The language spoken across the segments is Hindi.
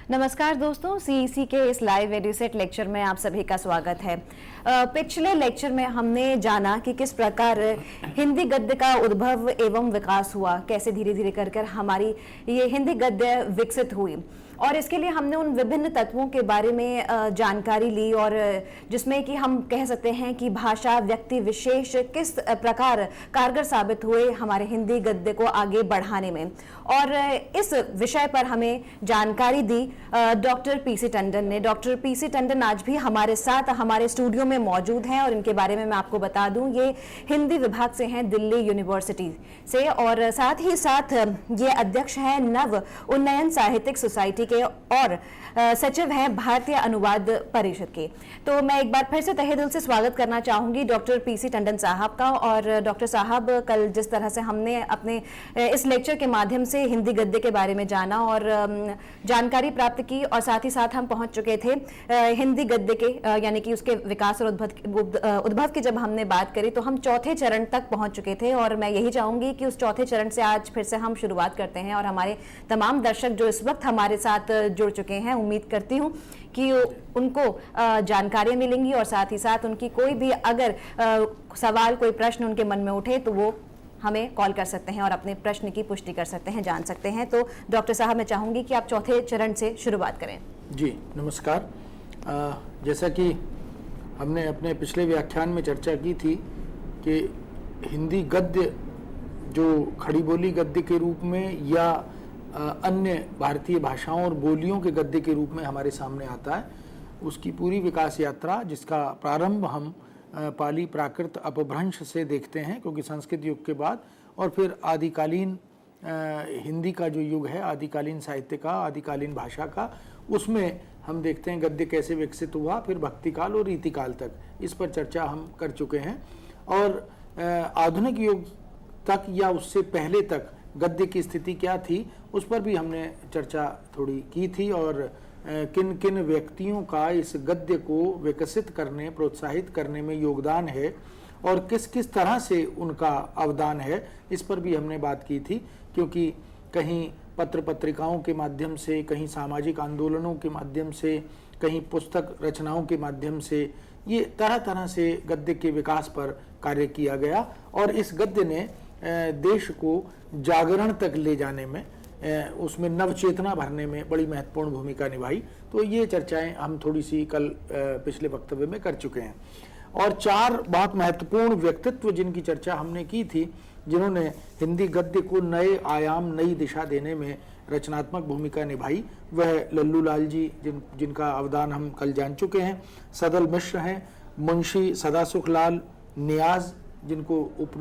नमस्कार दोस्तों, सीईसी के इस लाइव एडुसेट लेक्चर में आप सभी का स्वागत है। पिछले लेक्चर में हमने जाना कि किस प्रकार हिंदी गद्य का उद्भव एवं विकास हुआ, कैसे धीरे धीरे कर हमारी ये हिंदी गद्य विकसित हुई और इसके लिए हमने उन विभिन्न तत्वों के बारे में जानकारी ली और जिसमें कि हम कह सकते हैं कि भाषा व्यक्ति विशेष किस प्रकार कारगर साबित हुए हमारे हिंदी गद्य को आगे बढ़ाने में। और इस विषय पर हमें जानकारी दी डॉक्टर पीसी टंडन ने। डॉक्टर पीसी टंडन आज भी हमारे साथ हमारे स्टूडियो में मौजूद हैं और इनके बारे में मैं आपको बता दूं, ये हिंदी विभाग से हैं दिल्ली यूनिवर्सिटी से और साथ ही साथ ये अध्यक्ष हैं नव उन्नयन साहित्यिक सोसाइटी के और सचिव हैं भारतीय अनुवाद परिषद के। तो मैं एक बार फिर से तहे दिल से स्वागत करना चाहूंगी डॉक्टर पीसी टंडन साहब का। और डॉक्टर साहब, कल जिस तरह से हमने अपने इस लेक्चर के माध्यम से हिंदी गद्य के बारे में जाना और जानकारी प्राप्त की और साथ ही साथ हम पहुंच चुके थे हिंदी गद्य के यानी कि उसके विकास और उद्भव की जब हमने बात करी तो हम चौथे चरण तक पहुंच चुके थे और मैं यही चाहूंगी कि उस चौथे चरण से आज फिर से हम शुरुआत करते हैं और हमारे तमाम दर्शक जो इस वक्त हमारे साथ जुड़ चुके हैं, उम्मीद करती हूं कि उनको जानकारियां मिलेंगी और साथ ही साथ उनकी कोई भी अगर सवाल कोई प्रश्न उनके मन में उठे तो वो हमें कॉल कर सकते हैं और अपने प्रश्न की पुष्टि कर सकते हैं, जान सकते हैं। तो डॉक्टर साहब, मैं चाहूंगी कि आप चौथे चरण से शुरुआत करें। जी नमस्कार। जैसा कि हमने अपने पिछले व्याख्यान में चर्चा की थी कि हिंदी गद्य जो खड़ी बोली गद्य के रूप में या अन्य भारतीय भाषाओं और बोलियों के गद्य के रूप में हमारे सामने आता है, उसकी पूरी विकास यात्रा जिसका प्रारंभ हम पाली प्राकृत अपभ्रंश से देखते हैं, क्योंकि संस्कृत युग के बाद और फिर आदिकालीन हिंदी का जो युग है, आदिकालीन साहित्य का, आदिकालीन भाषा का, उसमें हम देखते हैं गद्य कैसे विकसित हुआ, फिर भक्तिकाल और रीतिकाल तक। इस पर चर्चा हम कर चुके हैं और आधुनिक युग तक या उससे पहले तक गद्य की स्थिति क्या थी उस पर भी हमने चर्चा थोड़ी की थी और किन किन व्यक्तियों का इस गद्य को विकसित करने, प्रोत्साहित करने में योगदान है और किस किस तरह से उनका अवदान है, इस पर भी हमने बात की थी। क्योंकि कहीं पत्र पत्रिकाओं के माध्यम से, कहीं सामाजिक आंदोलनों के माध्यम से, कहीं पुस्तक रचनाओं के माध्यम से ये तरह तरह से गद्य के विकास पर कार्य किया गया और इस गद्य ने देश को जागरण तक ले जाने में, उसमें नवचेतना भरने में बड़ी महत्वपूर्ण भूमिका निभाई। तो ये चर्चाएं हम थोड़ी सी कल पिछले वक्तव्य में कर चुके हैं और चार बहुत महत्वपूर्ण व्यक्तित्व जिनकी चर्चा हमने की थी, जिन्होंने हिंदी गद्य को नए आयाम, नई दिशा देने में रचनात्मक भूमिका निभाई, वह लल्लू लाल जी जिनका अवदान हम कल जान चुके हैं, सदल मिश्र हैं, मुंशी सदासुख लाल नियाज जिनको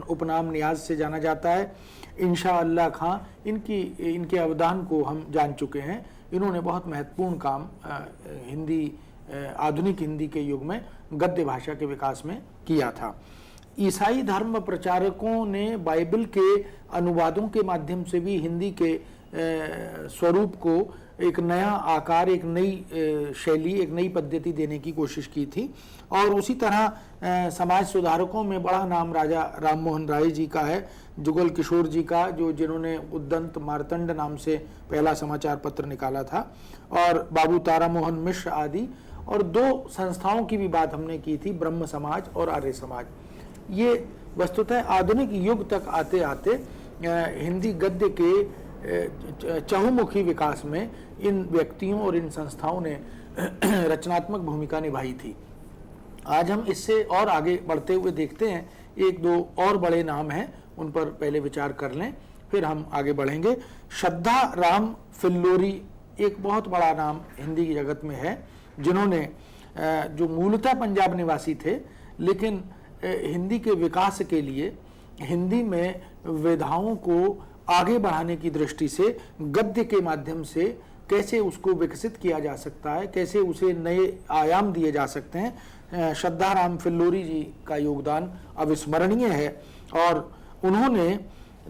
उपनाम नियाज से जाना जाता है, इंशा अल्लाह खां, इनके अवदान को हम जान चुके हैं। इन्होंने बहुत महत्वपूर्ण काम आधुनिक हिंदी के युग में गद्य भाषा के विकास में किया था। ईसाई धर्म प्रचारकों ने बाइबल के अनुवादों के माध्यम से भी हिंदी के स्वरूप को एक नया आकार, एक नई शैली, एक नई पद्धति देने की कोशिश की थी और उसी तरह समाज सुधारकों में बड़ा नाम राजा राम मोहन राय जी का है, जुगल किशोर जी का, जिन्होंने उद्दंत मार्तंड नाम से पहला समाचार पत्र निकाला था, और बाबू तारा मोहन मिश्र आदि। और दो संस्थाओं की भी बात हमने की थी, ब्रह्म समाज और आर्य समाज। ये वस्तुतः आधुनिक युग तक आते आते हिंदी गद्य के चहुमुखी विकास में इन व्यक्तियों और इन संस्थाओं ने रचनात्मक भूमिका निभाई थी। आज हम इससे और आगे बढ़ते हुए देखते हैं, एक दो और बड़े नाम हैं, उन पर पहले विचार कर लें फिर हम आगे बढ़ेंगे। श्रद्धा राम फिल्लोरी एक बहुत बड़ा नाम हिंदी की जगत में है, जिन्होंने जो मूलतः पंजाब निवासी थे लेकिन हिंदी के विकास के लिए हिंदी में विधाओं को आगे बढ़ाने की दृष्टि से गद्य के माध्यम से कैसे उसको विकसित किया जा सकता है, कैसे उसे नए आयाम दिए जा सकते हैं, श्रद्धा राम फिल्लोरी जी का योगदान अविस्मरणीय है। और उन्होंने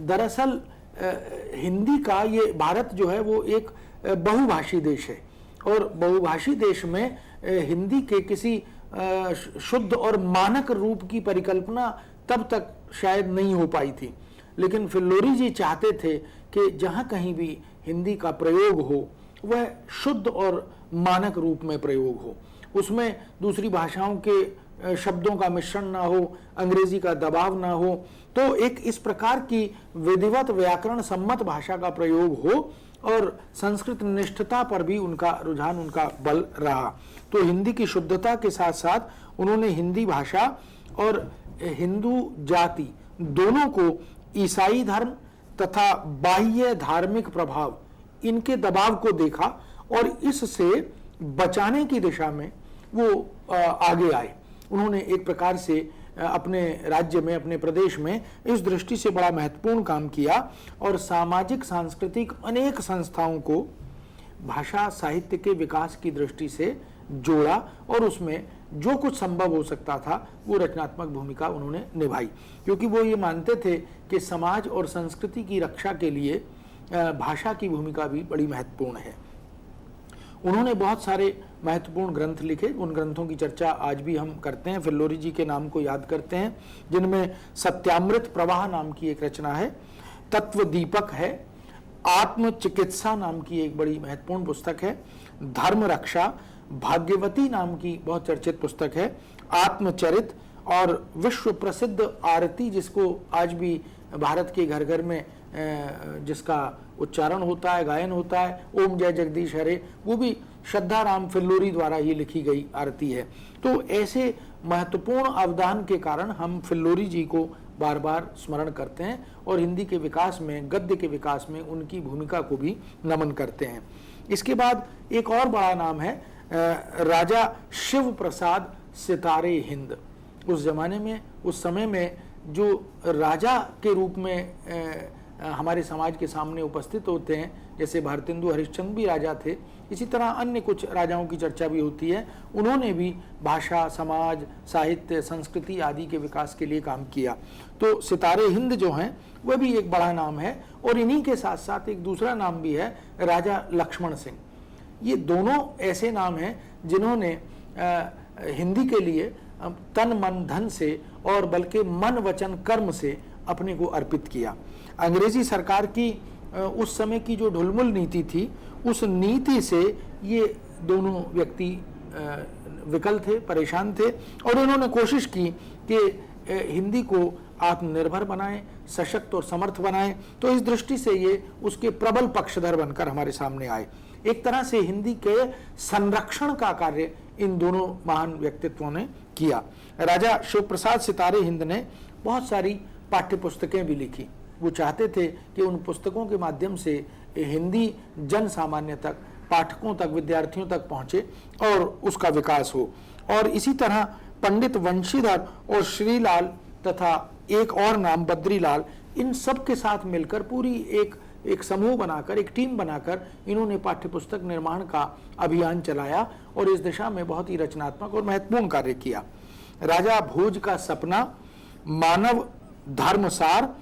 दरअसल हिंदी का, ये भारत जो है वो एक बहुभाषी देश है और बहुभाषी देश में हिंदी के किसी शुद्ध और मानक रूप की परिकल्पना तब तक शायद नहीं हो पाई थी, लेकिन फिल्लोरी जी चाहते थे कि जहाँ कहीं भी हिंदी का प्रयोग हो वह शुद्ध और मानक रूप में प्रयोग हो, उसमें दूसरी भाषाओं के शब्दों का मिश्रण ना हो, अंग्रेजी का दबाव ना हो। तो एक इस प्रकार की विधिवत व्याकरण सम्मत भाषा का प्रयोग हो और संस्कृत निष्ठता पर भी उनका रुझान, उनका बल रहा। तो हिंदी की शुद्धता के साथ साथ उन्होंने हिंदी भाषा और हिंदू जाति दोनों को ईसाई धर्म तथा बाह्य धार्मिक प्रभाव, इनके दबाव को देखा और इससे बचाने की दिशा में वो आगे आए। उन्होंने एक प्रकार से अपने राज्य में, अपने प्रदेश में इस दृष्टि से बड़ा महत्वपूर्ण काम किया और सामाजिक सांस्कृतिक अनेक संस्थाओं को भाषा साहित्य के विकास की दृष्टि से जोड़ा और उसमें जो कुछ संभव हो सकता था वो रचनात्मक भूमिका उन्होंने निभाई, क्योंकि वो ये मानते थे कि समाज और संस्कृति की रक्षा के लिए भाषा की भूमिका भी बड़ी महत्वपूर्ण है। उन्होंने बहुत सारे महत्वपूर्ण ग्रंथ लिखे, उन ग्रंथों की चर्चा आज भी हम करते हैं, फिल्लोरी जी के नाम को याद करते हैं, जिनमें सत्यामृत प्रवाह नाम की एक रचना है, तत्व दीपक है, आत्म चिकित्सा नाम की एक बड़ी महत्वपूर्ण पुस्तक है, धर्म रक्षा, भाग्यवती नाम की बहुत चर्चित पुस्तक है, आत्मचरित और विश्व प्रसिद्ध आरती, जिसको आज भी भारत के घर घर में जिसका उच्चारण होता है, गायन होता है, ओम जय जगदीश हरे, वो भी श्रद्धाराम फिल्लोरी द्वारा ही लिखी गई आरती है। तो ऐसे महत्वपूर्ण अवदान के कारण हम फिल्लोरी जी को बार बार स्मरण करते हैं और हिंदी के विकास में, गद्य के विकास में उनकी भूमिका को भी नमन करते हैं। इसके बाद एक और बड़ा नाम है राजा शिव प्रसाद सितारे हिंद। उस जमाने में, उस समय में जो राजा के रूप में हमारे समाज के सामने उपस्थित होते हैं, जैसे भारतेंदु हरिश्चंद्र भी राजा थे, इसी तरह अन्य कुछ राजाओं की चर्चा भी होती है। उन्होंने भी भाषा, समाज, साहित्य, संस्कृति आदि के विकास के लिए काम किया। तो सितारे हिंद जो हैं वह भी एक बड़ा नाम है और इन्हीं के साथ साथ एक दूसरा नाम भी है राजा लक्ष्मण सिंह। ये दोनों ऐसे नाम हैं जिन्होंने हिंदी के लिए तन मन धन से और बल्कि मन वचन कर्म से अपने को अर्पित किया। अंग्रेजी सरकार की उस समय की जो ढुलमुल नीति थी, उस नीति से ये दोनों व्यक्ति विकल थे, परेशान थे और उन्होंने कोशिश की कि हिंदी को आत्मनिर्भर बनाएं, सशक्त और समर्थ बनाएं। तो इस दृष्टि से ये उसके प्रबल पक्षधर बनकर हमारे सामने आए। एक तरह से हिंदी के संरक्षण का कार्य इन दोनों महान व्यक्तित्वों ने किया। राजा शिव प्रसाद सितारे हिंद ने बहुत सारी पाठ्य पुस्तकें भी लिखी। वो चाहते थे कि उन पुस्तकों के माध्यम से हिंदी जन सामान्य तक, पाठकों तक, विद्यार्थियों तक पहुंचे और उसका विकास हो। और इसी तरह पंडित वंशीधर और श्रीलाल तथा एक और नाम बद्रीलाल, इन सब के साथ मिलकर पूरी एक समूह बनाकर, एक टीम बनाकर इन्होंने पाठ्यपुस्तक निर्माण का अभियान चलाया और इस दिशा में बहुत ही रचनात्मक और महत्वपूर्ण कार्य किया। राजा भोज का सपना, मानव धर्मसार,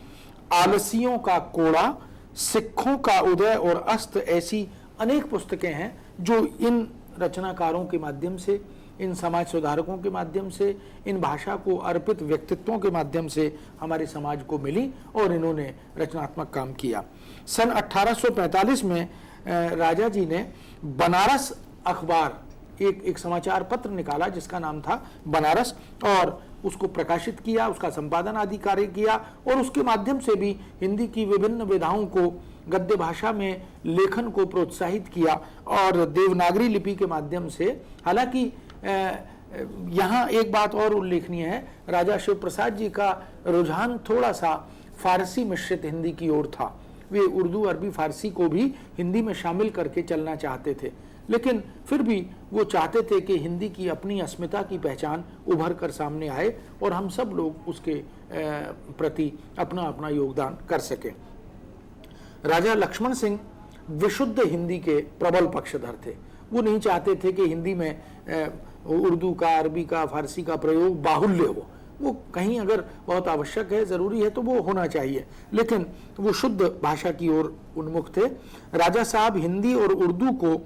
आलसियों का कोड़ा, सिखों का उदय और अस्त, ऐसी अनेक पुस्तकें हैं जो इन रचनाकारों के माध्यम से, इन समाज सुधारकों के माध्यम से, इन भाषा को अर्पित व्यक्तित्वों के माध्यम से हमारे समाज को मिली और इन्होंने रचनात्मक काम किया। सन 1845 में राजा जी ने बनारस अखबार, एक समाचार पत्र निकाला जिसका नाम था बनारस, और उसको प्रकाशित किया, उसका संपादन आदि कार्य किया और उसके माध्यम से भी हिंदी की विभिन्न विधाओं को, गद्य भाषा में लेखन को प्रोत्साहित किया और देवनागरी लिपि के माध्यम से। हालांकि यहाँ एक बात और उल्लेखनीय है, राजा शिव प्रसाद जी का रुझान थोड़ा सा फारसी मिश्रित हिंदी की ओर था। वे उर्दू, अरबी, फारसी को भी हिंदी में शामिल करके चलना चाहते थे, लेकिन फिर भी वो चाहते थे कि हिंदी की अपनी अस्मिता की पहचान उभर कर सामने आए और हम सब लोग उसके प्रति अपना अपना योगदान कर सकें। राजा लक्ष्मण सिंह विशुद्ध हिंदी के प्रबल पक्षधर थे। वो नहीं चाहते थे कि हिंदी में उर्दू का, अरबी का, फारसी का प्रयोग बाहुल्य हो। वो कहीं अगर बहुत आवश्यक है, ज़रूरी है तो वो होना चाहिए, लेकिन वो शुद्ध भाषा की ओर उन्मुख थे। राजा साहब हिंदी और उर्दू को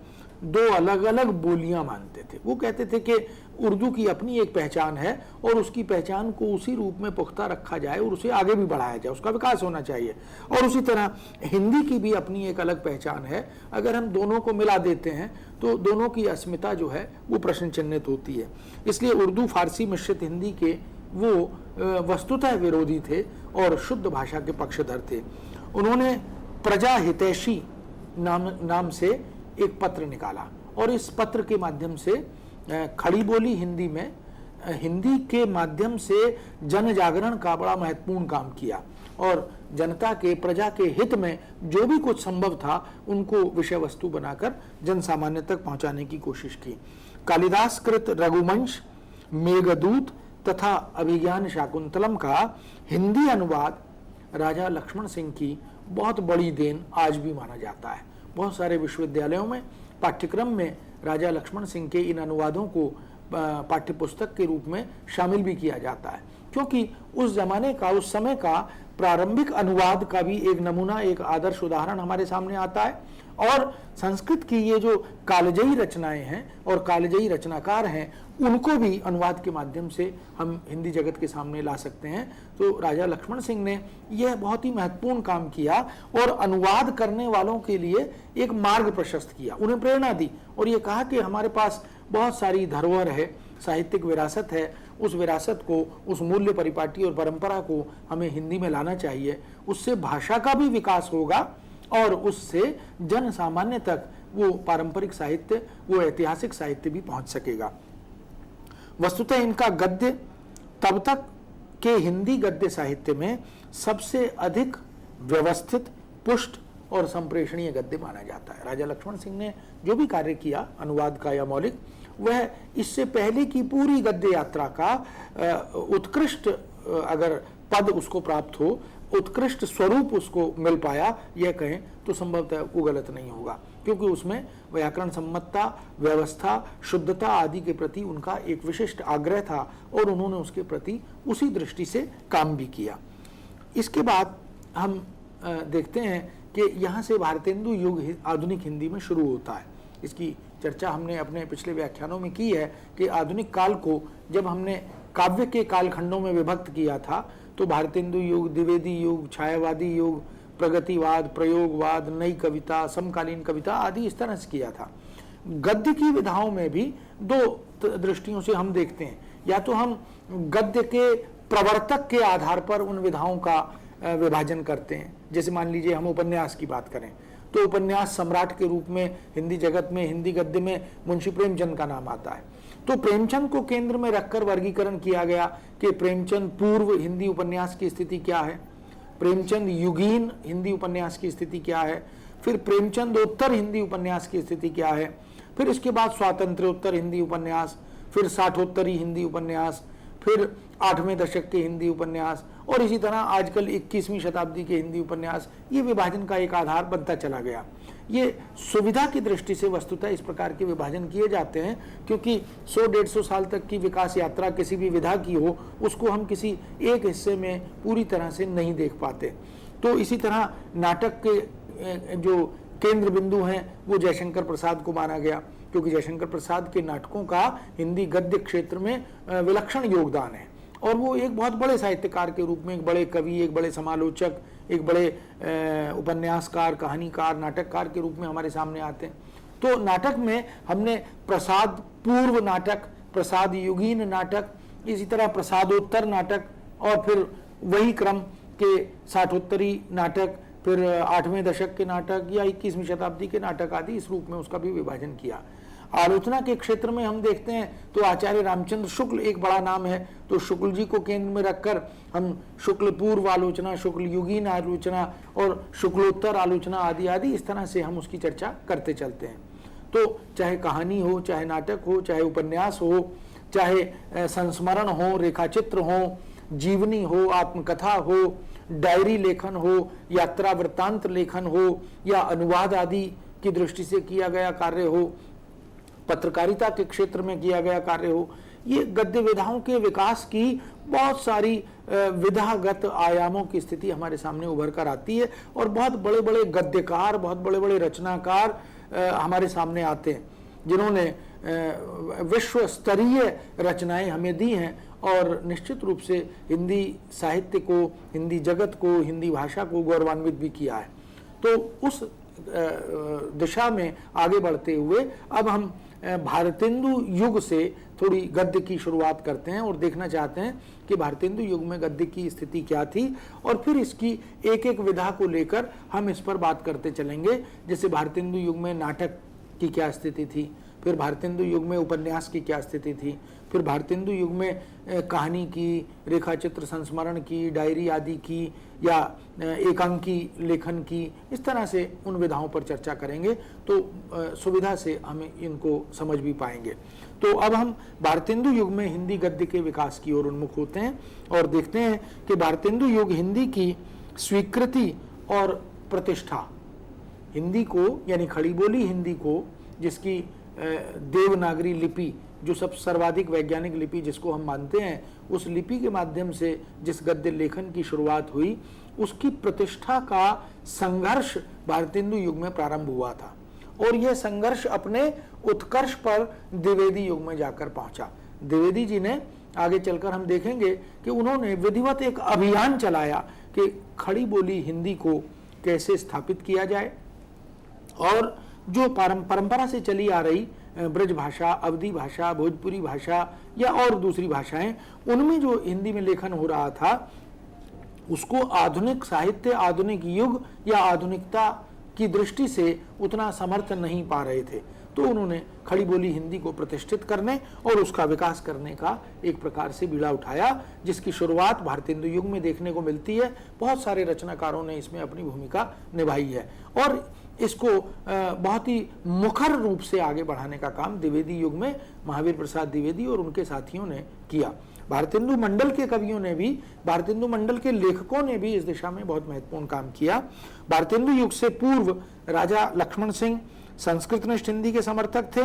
दो अलग अलग बोलियां मानते थे। वो कहते थे कि उर्दू की अपनी एक पहचान है और उसकी पहचान को उसी रूप में पुख्ता रखा जाए और उसे आगे भी बढ़ाया जाए, उसका विकास होना चाहिए। और उसी तरह हिंदी की भी अपनी एक अलग पहचान है। अगर हम दोनों को मिला देते हैं तो दोनों की अस्मिता जो है वो प्रश्न चिन्हित होती है। इसलिए उर्दू फारसी मिश्रित हिंदी के वो वस्तुतः विरोधी थे और शुद्ध भाषा के पक्षधर थे। उन्होंने प्रजा हितैषी नाम से एक पत्र निकाला और इस पत्र के माध्यम से खड़ी बोली हिंदी में हिंदी के माध्यम से जन जागरण का बड़ा महत्वपूर्ण काम किया और जनता के, प्रजा के हित में जो भी कुछ संभव था उनको विषय वस्तु बनाकर जन सामान्य तक पहुंचाने की कोशिश की। कालिदास कृत रघुवंश, मेघदूत तथा अभिज्ञान शाकुंतलम का हिंदी अनुवाद राजा लक्ष्मण सिंह की बहुत बड़ी देन आज भी माना जाता है। बहुत सारे विश्वविद्यालयों में पाठ्यक्रम में राजा लक्ष्मण सिंह के इन अनुवादों को पाठ्यपुस्तक के रूप में शामिल भी किया जाता है, क्योंकि उस जमाने का, उस समय का प्रारंभिक अनुवाद का भी एक नमूना, एक आदर्श उदाहरण हमारे सामने आता है। और संस्कृत की ये जो कालजयी रचनाएं हैं और कालजयी रचनाकार हैं, उनको भी अनुवाद के माध्यम से हम हिंदी जगत के सामने ला सकते हैं। तो राजा लक्ष्मण सिंह ने यह बहुत ही महत्वपूर्ण काम किया और अनुवाद करने वालों के लिए एक मार्ग प्रशस्त किया, उन्हें प्रेरणा दी और ये कहा कि हमारे पास बहुत सारी धरोहर है, साहित्यिक विरासत है, उस विरासत को, उस मूल्य परिपाटी और परंपरा को हमें हिंदी में लाना चाहिए। उससे भाषा का भी विकास होगा और उससे जन सामान्य तक वो पारंपरिक साहित्य, वो ऐतिहासिक साहित्य भी पहुंच सकेगा। वस्तुतः इनका गद्य तब तक के हिंदी गद्य साहित्य में सबसे अधिक व्यवस्थित, पुष्ट और संप्रेषणीय गद्य माना जाता है। राजा लक्ष्मण सिंह ने जो भी कार्य किया अनुवाद का या मौलिक, वह इससे पहले की पूरी गद्य यात्रा का उत्कृष्ट अगर पद उसको प्राप्त हो, उत्कृष्ट स्वरूप उसको मिल पाया, यह कहें तो संभवतः वो गलत नहीं होगा, क्योंकि उसमें व्याकरण सम्मतता, व्यवस्था, शुद्धता आदि के प्रति उनका एक विशिष्ट आग्रह था और उन्होंने उसके प्रति उसी दृष्टि से काम भी किया। इसके बाद हम देखते हैं कि यहाँ से भारतेंदु युग आधुनिक हिंदी में शुरू होता है। इसकी चर्चा हमने अपने पिछले व्याख्यानों में की है कि आधुनिक काल को जब हमने काव्य के कालखंडों में विभक्त किया था तो भारतेंदु युग, द्विवेदी युग, छायावादी युग, प्रगतिवाद, प्रयोगवाद, नई कविता, समकालीन कविता आदि इस तरह से किया था। गद्य की विधाओं में भी दो दृष्टियों से हम देखते हैं, या तो हम गद्य के प्रवर्तक के आधार पर उन विधाओं का विभाजन करते हैं। जैसे मान लीजिए हम उपन्यास की बात करें तो उपन्यास सम्राट के रूप में हिंदी जगत में, हिंदी गद्य में मुंशी प्रेमचंद का नाम आता है। तो प्रेमचंद को केंद्र में रखकर वर्गीकरण किया गया कि प्रेमचंद पूर्व हिंदी उपन्यास की स्थिति क्या है, प्रेमचंद युगीन हिंदी उपन्यास की स्थिति क्या है, फिर प्रेमचंद उत्तर हिंदी उपन्यास की स्थिति क्या है, फिर इसके बाद स्वातंत्र्योत्तर हिंदी उपन्यास, फिर साठोत्तरी हिंदी उपन्यास, फिर 8वें दशक के हिंदी उपन्यास और इसी तरह आजकल 21वीं शताब्दी के हिंदी उपन्यास। ये विभाजन का एक आधार बनता चला गया। ये सुविधा की दृष्टि से वस्तुतः इस प्रकार के विभाजन किए जाते हैं, क्योंकि 100-150 साल तक की विकास यात्रा किसी भी विधा की हो, उसको हम किसी एक हिस्से में पूरी तरह से नहीं देख पाते। तो इसी तरह नाटक के जो केंद्र बिंदु हैं वो जयशंकर प्रसाद को माना गया, क्योंकि जयशंकर प्रसाद के नाटकों का हिंदी गद्य क्षेत्र में विलक्षण योगदान है और वो एक बहुत बड़े साहित्यकार के रूप में, एक बड़े कवि, एक बड़े समालोचक, एक बड़े उपन्यासकार, कहानीकार, नाटककार के रूप में हमारे सामने आते हैं। तो नाटक में हमने प्रसाद पूर्व नाटक, प्रसाद युगीन नाटक, इसी तरह प्रसादोत्तर नाटक और फिर वही क्रम के साठोत्तरी नाटक, फिर 8वें दशक के नाटक या 21वीं शताब्दी के नाटक आदि, इस रूप में उसका भी विभाजन किया। आलोचना के क्षेत्र में हम देखते हैं तो आचार्य रामचंद्र शुक्ल एक बड़ा नाम है, तो शुक्ल जी को केंद्र में रखकर हम शुक्ल पूर्व आलोचना, शुक्ल युगीन आलोचना और शुक्लोत्तर आलोचना आदि आदि इस तरह से हम उसकी चर्चा करते चलते हैं। तो चाहे कहानी हो, चाहे नाटक हो, चाहे उपन्यास हो, चाहे संस्मरण हो, रेखाचित्र हो, जीवनी हो, आत्मकथा हो, डायरी लेखन हो, यात्रा वृत्तांत लेखन हो या अनुवाद आदि की दृष्टि से किया गया कार्य हो, पत्रकारिता के क्षेत्र में किया गया कार्य हो, ये गद्य विधाओं के विकास की बहुत सारी विधागत आयामों की स्थिति हमारे सामने उभर कर आती है और बहुत बड़े बड़े गद्यकार, बहुत बड़े बड़े रचनाकार हमारे सामने आते हैं, जिन्होंने विश्व स्तरीय रचनाएं हमें दी हैं और निश्चित रूप से हिंदी साहित्य को, हिंदी जगत को, हिंदी भाषा को गौरवान्वित भी किया है। तो उस दिशा में आगे बढ़ते हुए अब हम भारतेंदु युग से थोड़ी गद्य की शुरुआत करते हैं और देखना चाहते हैं कि भारतेंदु युग में गद्य की स्थिति क्या थी, और फिर इसकी एक एक विधा को लेकर हम इस पर बात करते चलेंगे। जैसे भारतेंदु युग में नाटक की क्या स्थिति थी, फिर भारतेंदु युग में उपन्यास की क्या स्थिति थी, फिर भारतेंदु युग में कहानी की, रेखाचित्र संस्मरण की, डायरी आदि की, या एकांकी लेखन की, इस तरह से उन विधाओं पर चर्चा करेंगे तो सुविधा से हम इनको समझ भी पाएंगे। तो अब हम भारतेंदु युग में हिंदी गद्य के विकास की ओर उन्मुख होते हैं और देखते हैं कि भारतेंदु युग हिंदी की स्वीकृति और प्रतिष्ठा, हिंदी को यानी खड़ी बोली हिंदी को, जिसकी देवनागरी लिपि जो सब सर्वाधिक वैज्ञानिक लिपि जिसको हम मानते हैं, उस लिपि के माध्यम से जिस गद्य लेखन की शुरुआत हुई, उसकी प्रतिष्ठा का संघर्ष भारतेंदु युग में प्रारंभ हुआ था और यह संघर्ष अपने उत्कर्ष पर द्विवेदी युग में जाकर पहुंचा। द्विवेदी जी ने आगे चलकर हम देखेंगे कि उन्होंने विधिवत एक अभियान चलाया कि खड़ी बोली हिंदी को कैसे स्थापित किया जाए, और जो परंपरा से चली आ रही ब्रज भाषा, अवधी भाषा, भोजपुरी भाषा या और दूसरी भाषाएं, उनमें जो हिंदी में लेखन हो रहा था उसको आधुनिक साहित्य, आधुनिक युग या आधुनिकता की दृष्टि से उतना समर्थ नहीं पा रहे थे। तो उन्होंने खड़ी बोली हिंदी को प्रतिष्ठित करने और उसका विकास करने का एक प्रकार से बीड़ा उठाया, जिसकी शुरुआत भारतेंदु युग में देखने को मिलती है। बहुत सारे रचनाकारों ने इसमें अपनी भूमिका निभाई है और इसको बहुत ही मुखर रूप से आगे बढ़ाने का काम द्विवेदी युग में महावीर प्रसाद द्विवेदी और उनके साथियों ने किया। भारतेंदु मंडल के कवियों ने भी, भारतेंदु मंडल के लेखकों ने भी इस दिशा में बहुत महत्वपूर्ण काम किया। भारतेंदु युग से पूर्व राजा लक्ष्मण सिंह संस्कृतनिष्ठ हिंदी के समर्थक थे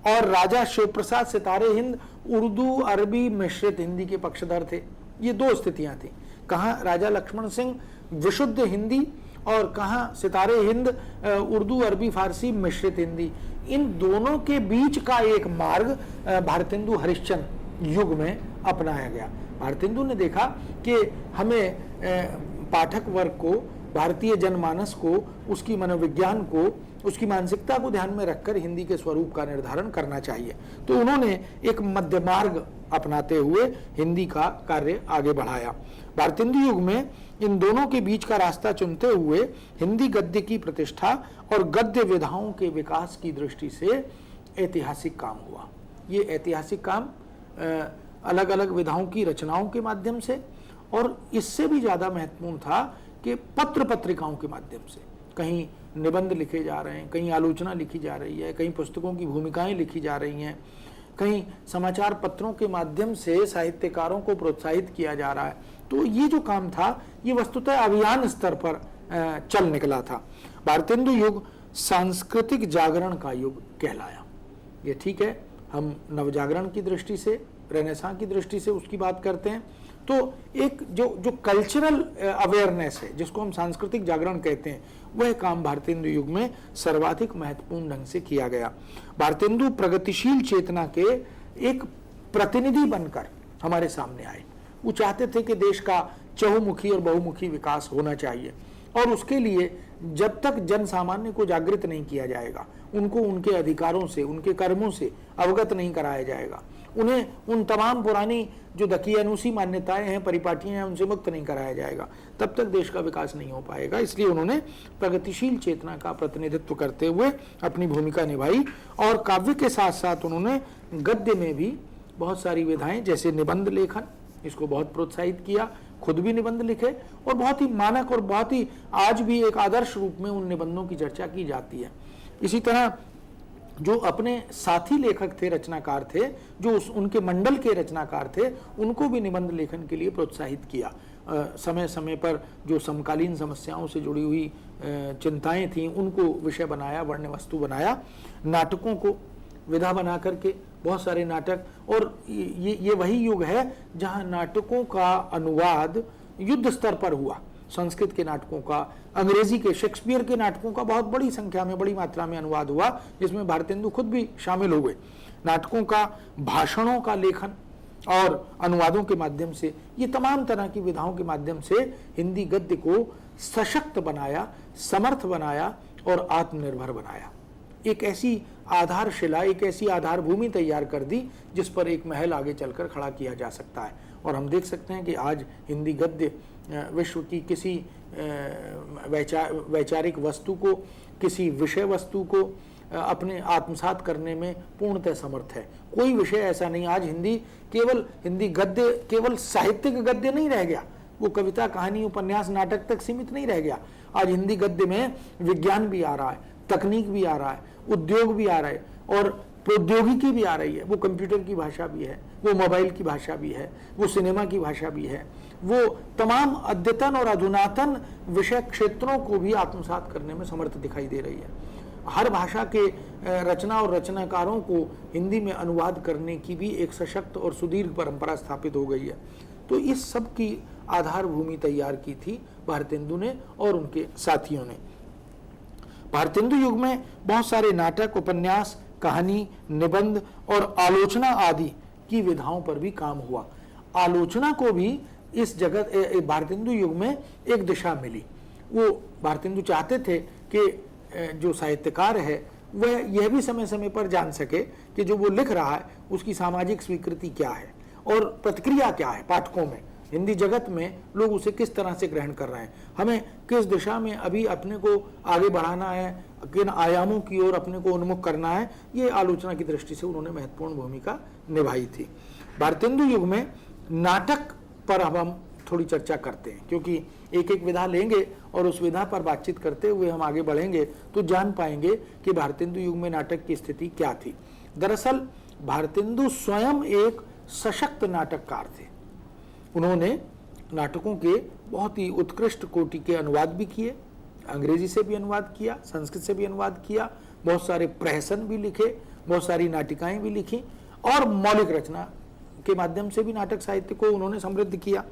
और राजा शिवप्रसाद सितारे हिंद उर्दू अरबी मिश्रित हिंदी के पक्षधर थे। ये दो स्थितियां थी, कहाँ राजा लक्ष्मण सिंह विशुद्ध हिंदी और कहाँ सितारे हिंद उर्दू अरबी फारसी मिश्रित हिंदी। इन दोनों के बीच का एक मार्ग भारतेंदु हरिश्चंद्र युग में अपनाया गया। भारतेंदु ने देखा कि हमें पाठक वर्ग को, भारतीय जनमानस को, उसकी मनोविज्ञान को, उसकी मानसिकता को ध्यान में रखकर हिंदी के स्वरूप का निर्धारण करना चाहिए। तो उन्होंने एक मध्य मार्ग अपनाते हुए हिंदी का कार्य आगे बढ़ाया। भारतेंदु युग में इन दोनों के बीच का रास्ता चुनते हुए हिंदी गद्य की प्रतिष्ठा और गद्य विधाओं के विकास की दृष्टि से ऐतिहासिक काम हुआ। ये ऐतिहासिक काम अलग अलग विधाओं की रचनाओं के माध्यम से, और इससे भी ज़्यादा महत्वपूर्ण था कि पत्र पत्रिकाओं के माध्यम से, कहीं निबंध लिखे जा रहे हैं, कहीं आलोचना लिखी जा रही है, कहीं पुस्तकों की भूमिकाएं लिखी जा रही हैं, कहीं समाचार पत्रों के माध्यम से साहित्यकारों को प्रोत्साहित किया जा रहा है। तो ये जो काम था ये वस्तुतः अभियान स्तर पर चल निकला था। भारतेंदु युग सांस्कृतिक जागरण का युग कहलाया। ये ठीक है, हम नवजागरण की दृष्टि से, रेनेसां की दृष्टि से उसकी बात करते हैं, तो एक जो कल्चरल अवेयरनेस है, जिसको हम सांस्कृतिक जागरण कहते हैं, वह काम भारतेंदु युग में सर्वाधिक महत्वपूर्ण ढंग से किया गया। भारतेंदु प्रगतिशील चेतना के एक प्रतिनिधि बनकर हमारे सामने आए। वो चाहते थे कि देश का चहुमुखी और बहुमुखी विकास होना चाहिए, और उसके लिए जब तक जन सामान्य को जागृत नहीं किया जाएगा, उनको उनके अधिकारों से, उनके कर्मों से अवगत नहीं कराया जाएगा, उन्हें उन तमाम पुरानी जो दकियानूसी मान्यताएं हैं, परिपाटियां हैं, उनसे मुक्त नहीं कराया जाएगा, तब तक देश का विकास नहीं हो पाएगा। इसलिए उन्होंने प्रगतिशील चेतना का प्रतिनिधित्व करते हुए अपनी भूमिका निभाई, और काव्य के साथ साथ उन्होंने गद्य में भी बहुत सारी विधाएं, जैसे निबंध लेखन, इसको बहुत प्रोत्साहित किया। खुद भी निबंध लिखे और बहुत ही मानक और बहुत ही आज भी एक आदर्श रूप में उन निबंधों की चर्चा की जाती है। इसी तरह जो अपने साथी लेखक थे, रचनाकार थे, जो उनके मंडल के रचनाकार थे, उनको भी निबंध लेखन के लिए प्रोत्साहित किया। समय समय पर जो समकालीन समस्याओं से जुड़ी हुई चिंताएं थीं, उनको विषय बनाया, वर्ण वस्तु बनाया। नाटकों को विधा बना करके बहुत सारे नाटक, और ये वही युग है जहां नाटकों का अनुवाद युद्ध स्तर पर हुआ। संस्कृत के नाटकों का, अंग्रेजी के शेक्सपियर के नाटकों का बहुत बड़ी संख्या में, बड़ी मात्रा में अनुवाद हुआ, जिसमें भारतेंदु खुद भी शामिल हुए। नाटकों का, भाषणों का लेखन और अनुवादों के माध्यम से, ये तमाम तरह की विधाओं के माध्यम से हिंदी गद्य को सशक्त बनाया, समर्थ बनाया और आत्मनिर्भर बनाया। एक ऐसी आधारशिला, एक ऐसी आधार भूमि तैयार कर दी जिस पर एक महल आगे चलकर खड़ा किया जा सकता है। और हम देख सकते हैं कि आज हिंदी गद्य विश्व की किसी वैचारिक वस्तु को, किसी विषय वस्तु को अपने आत्मसात करने में पूर्णतः समर्थ है। कोई विषय ऐसा नहीं, आज हिंदी गद्य केवल साहित्यिक गद्य नहीं रह गया, वो कविता, कहानी, उपन्यास, नाटक तक सीमित नहीं रह गया। आज हिंदी गद्य में विज्ञान भी आ रहा है, तकनीक भी आ रहा है, उद्योग भी आ रहा है और प्रौद्योगिकी भी आ रही है। वो कंप्यूटर की भाषा भी है, वो मोबाइल की भाषा भी है, वो सिनेमा की भाषा भी है, वो तमाम अद्यतन और अधुनातन विषय क्षेत्रों को भी आत्मसात करने में समर्थ दिखाई दे रही है। हर भाषा के रचना और रचनाकारों को हिंदी में अनुवाद करने की भी एक सशक्त और सुदीर्घ परंपरा स्थापित हो गई है। तो इस सब की आधार भूमि तैयार की थी भारतेंदु ने और उनके साथियों ने। भारतेंदु युग में बहुत सारे नाटक, उपन्यास, कहानी, निबंध और आलोचना आदि की विधाओं पर भी काम हुआ। आलोचना को भी इस भारतेंदु युग में एक दिशा मिली। वो भारतेंदु चाहते थे कि जो साहित्यकार है वह यह भी समय समय पर जान सके कि जो वो लिख रहा है उसकी सामाजिक स्वीकृति क्या है और प्रतिक्रिया क्या है पाठकों में, हिंदी जगत में लोग उसे किस तरह से ग्रहण कर रहे हैं, हमें किस दिशा में अभी अपने को आगे बढ़ाना है, किन आयामों की ओर अपने को उन्मुख करना है। ये आलोचना की दृष्टि से उन्होंने महत्वपूर्ण भूमिका निभाई थी। भारतेंदु युग में नाटक पर अब हम थोड़ी चर्चा करते हैं, क्योंकि एक एक विधा लेंगे और उस विधा पर बातचीत करते हुए हम आगे बढ़ेंगे तो जान पाएंगे कि भारतेंदु युग में नाटक की स्थिति क्या थी। दरअसल भारतेंदु स्वयं एक सशक्त नाटककार थे। उन्होंने नाटकों के बहुत ही उत्कृष्ट कोटि के अनुवाद भी किए, अंग्रेजी से भी अनुवाद किया, संस्कृत से भी अनुवाद किया, बहुत सारे प्रहसन भी लिखे, बहुत सारी नाटिकाएं भी लिखी और मौलिक रचना के माध्यम से भी नाटक साहित्य को उन्होंने समृद्ध किया।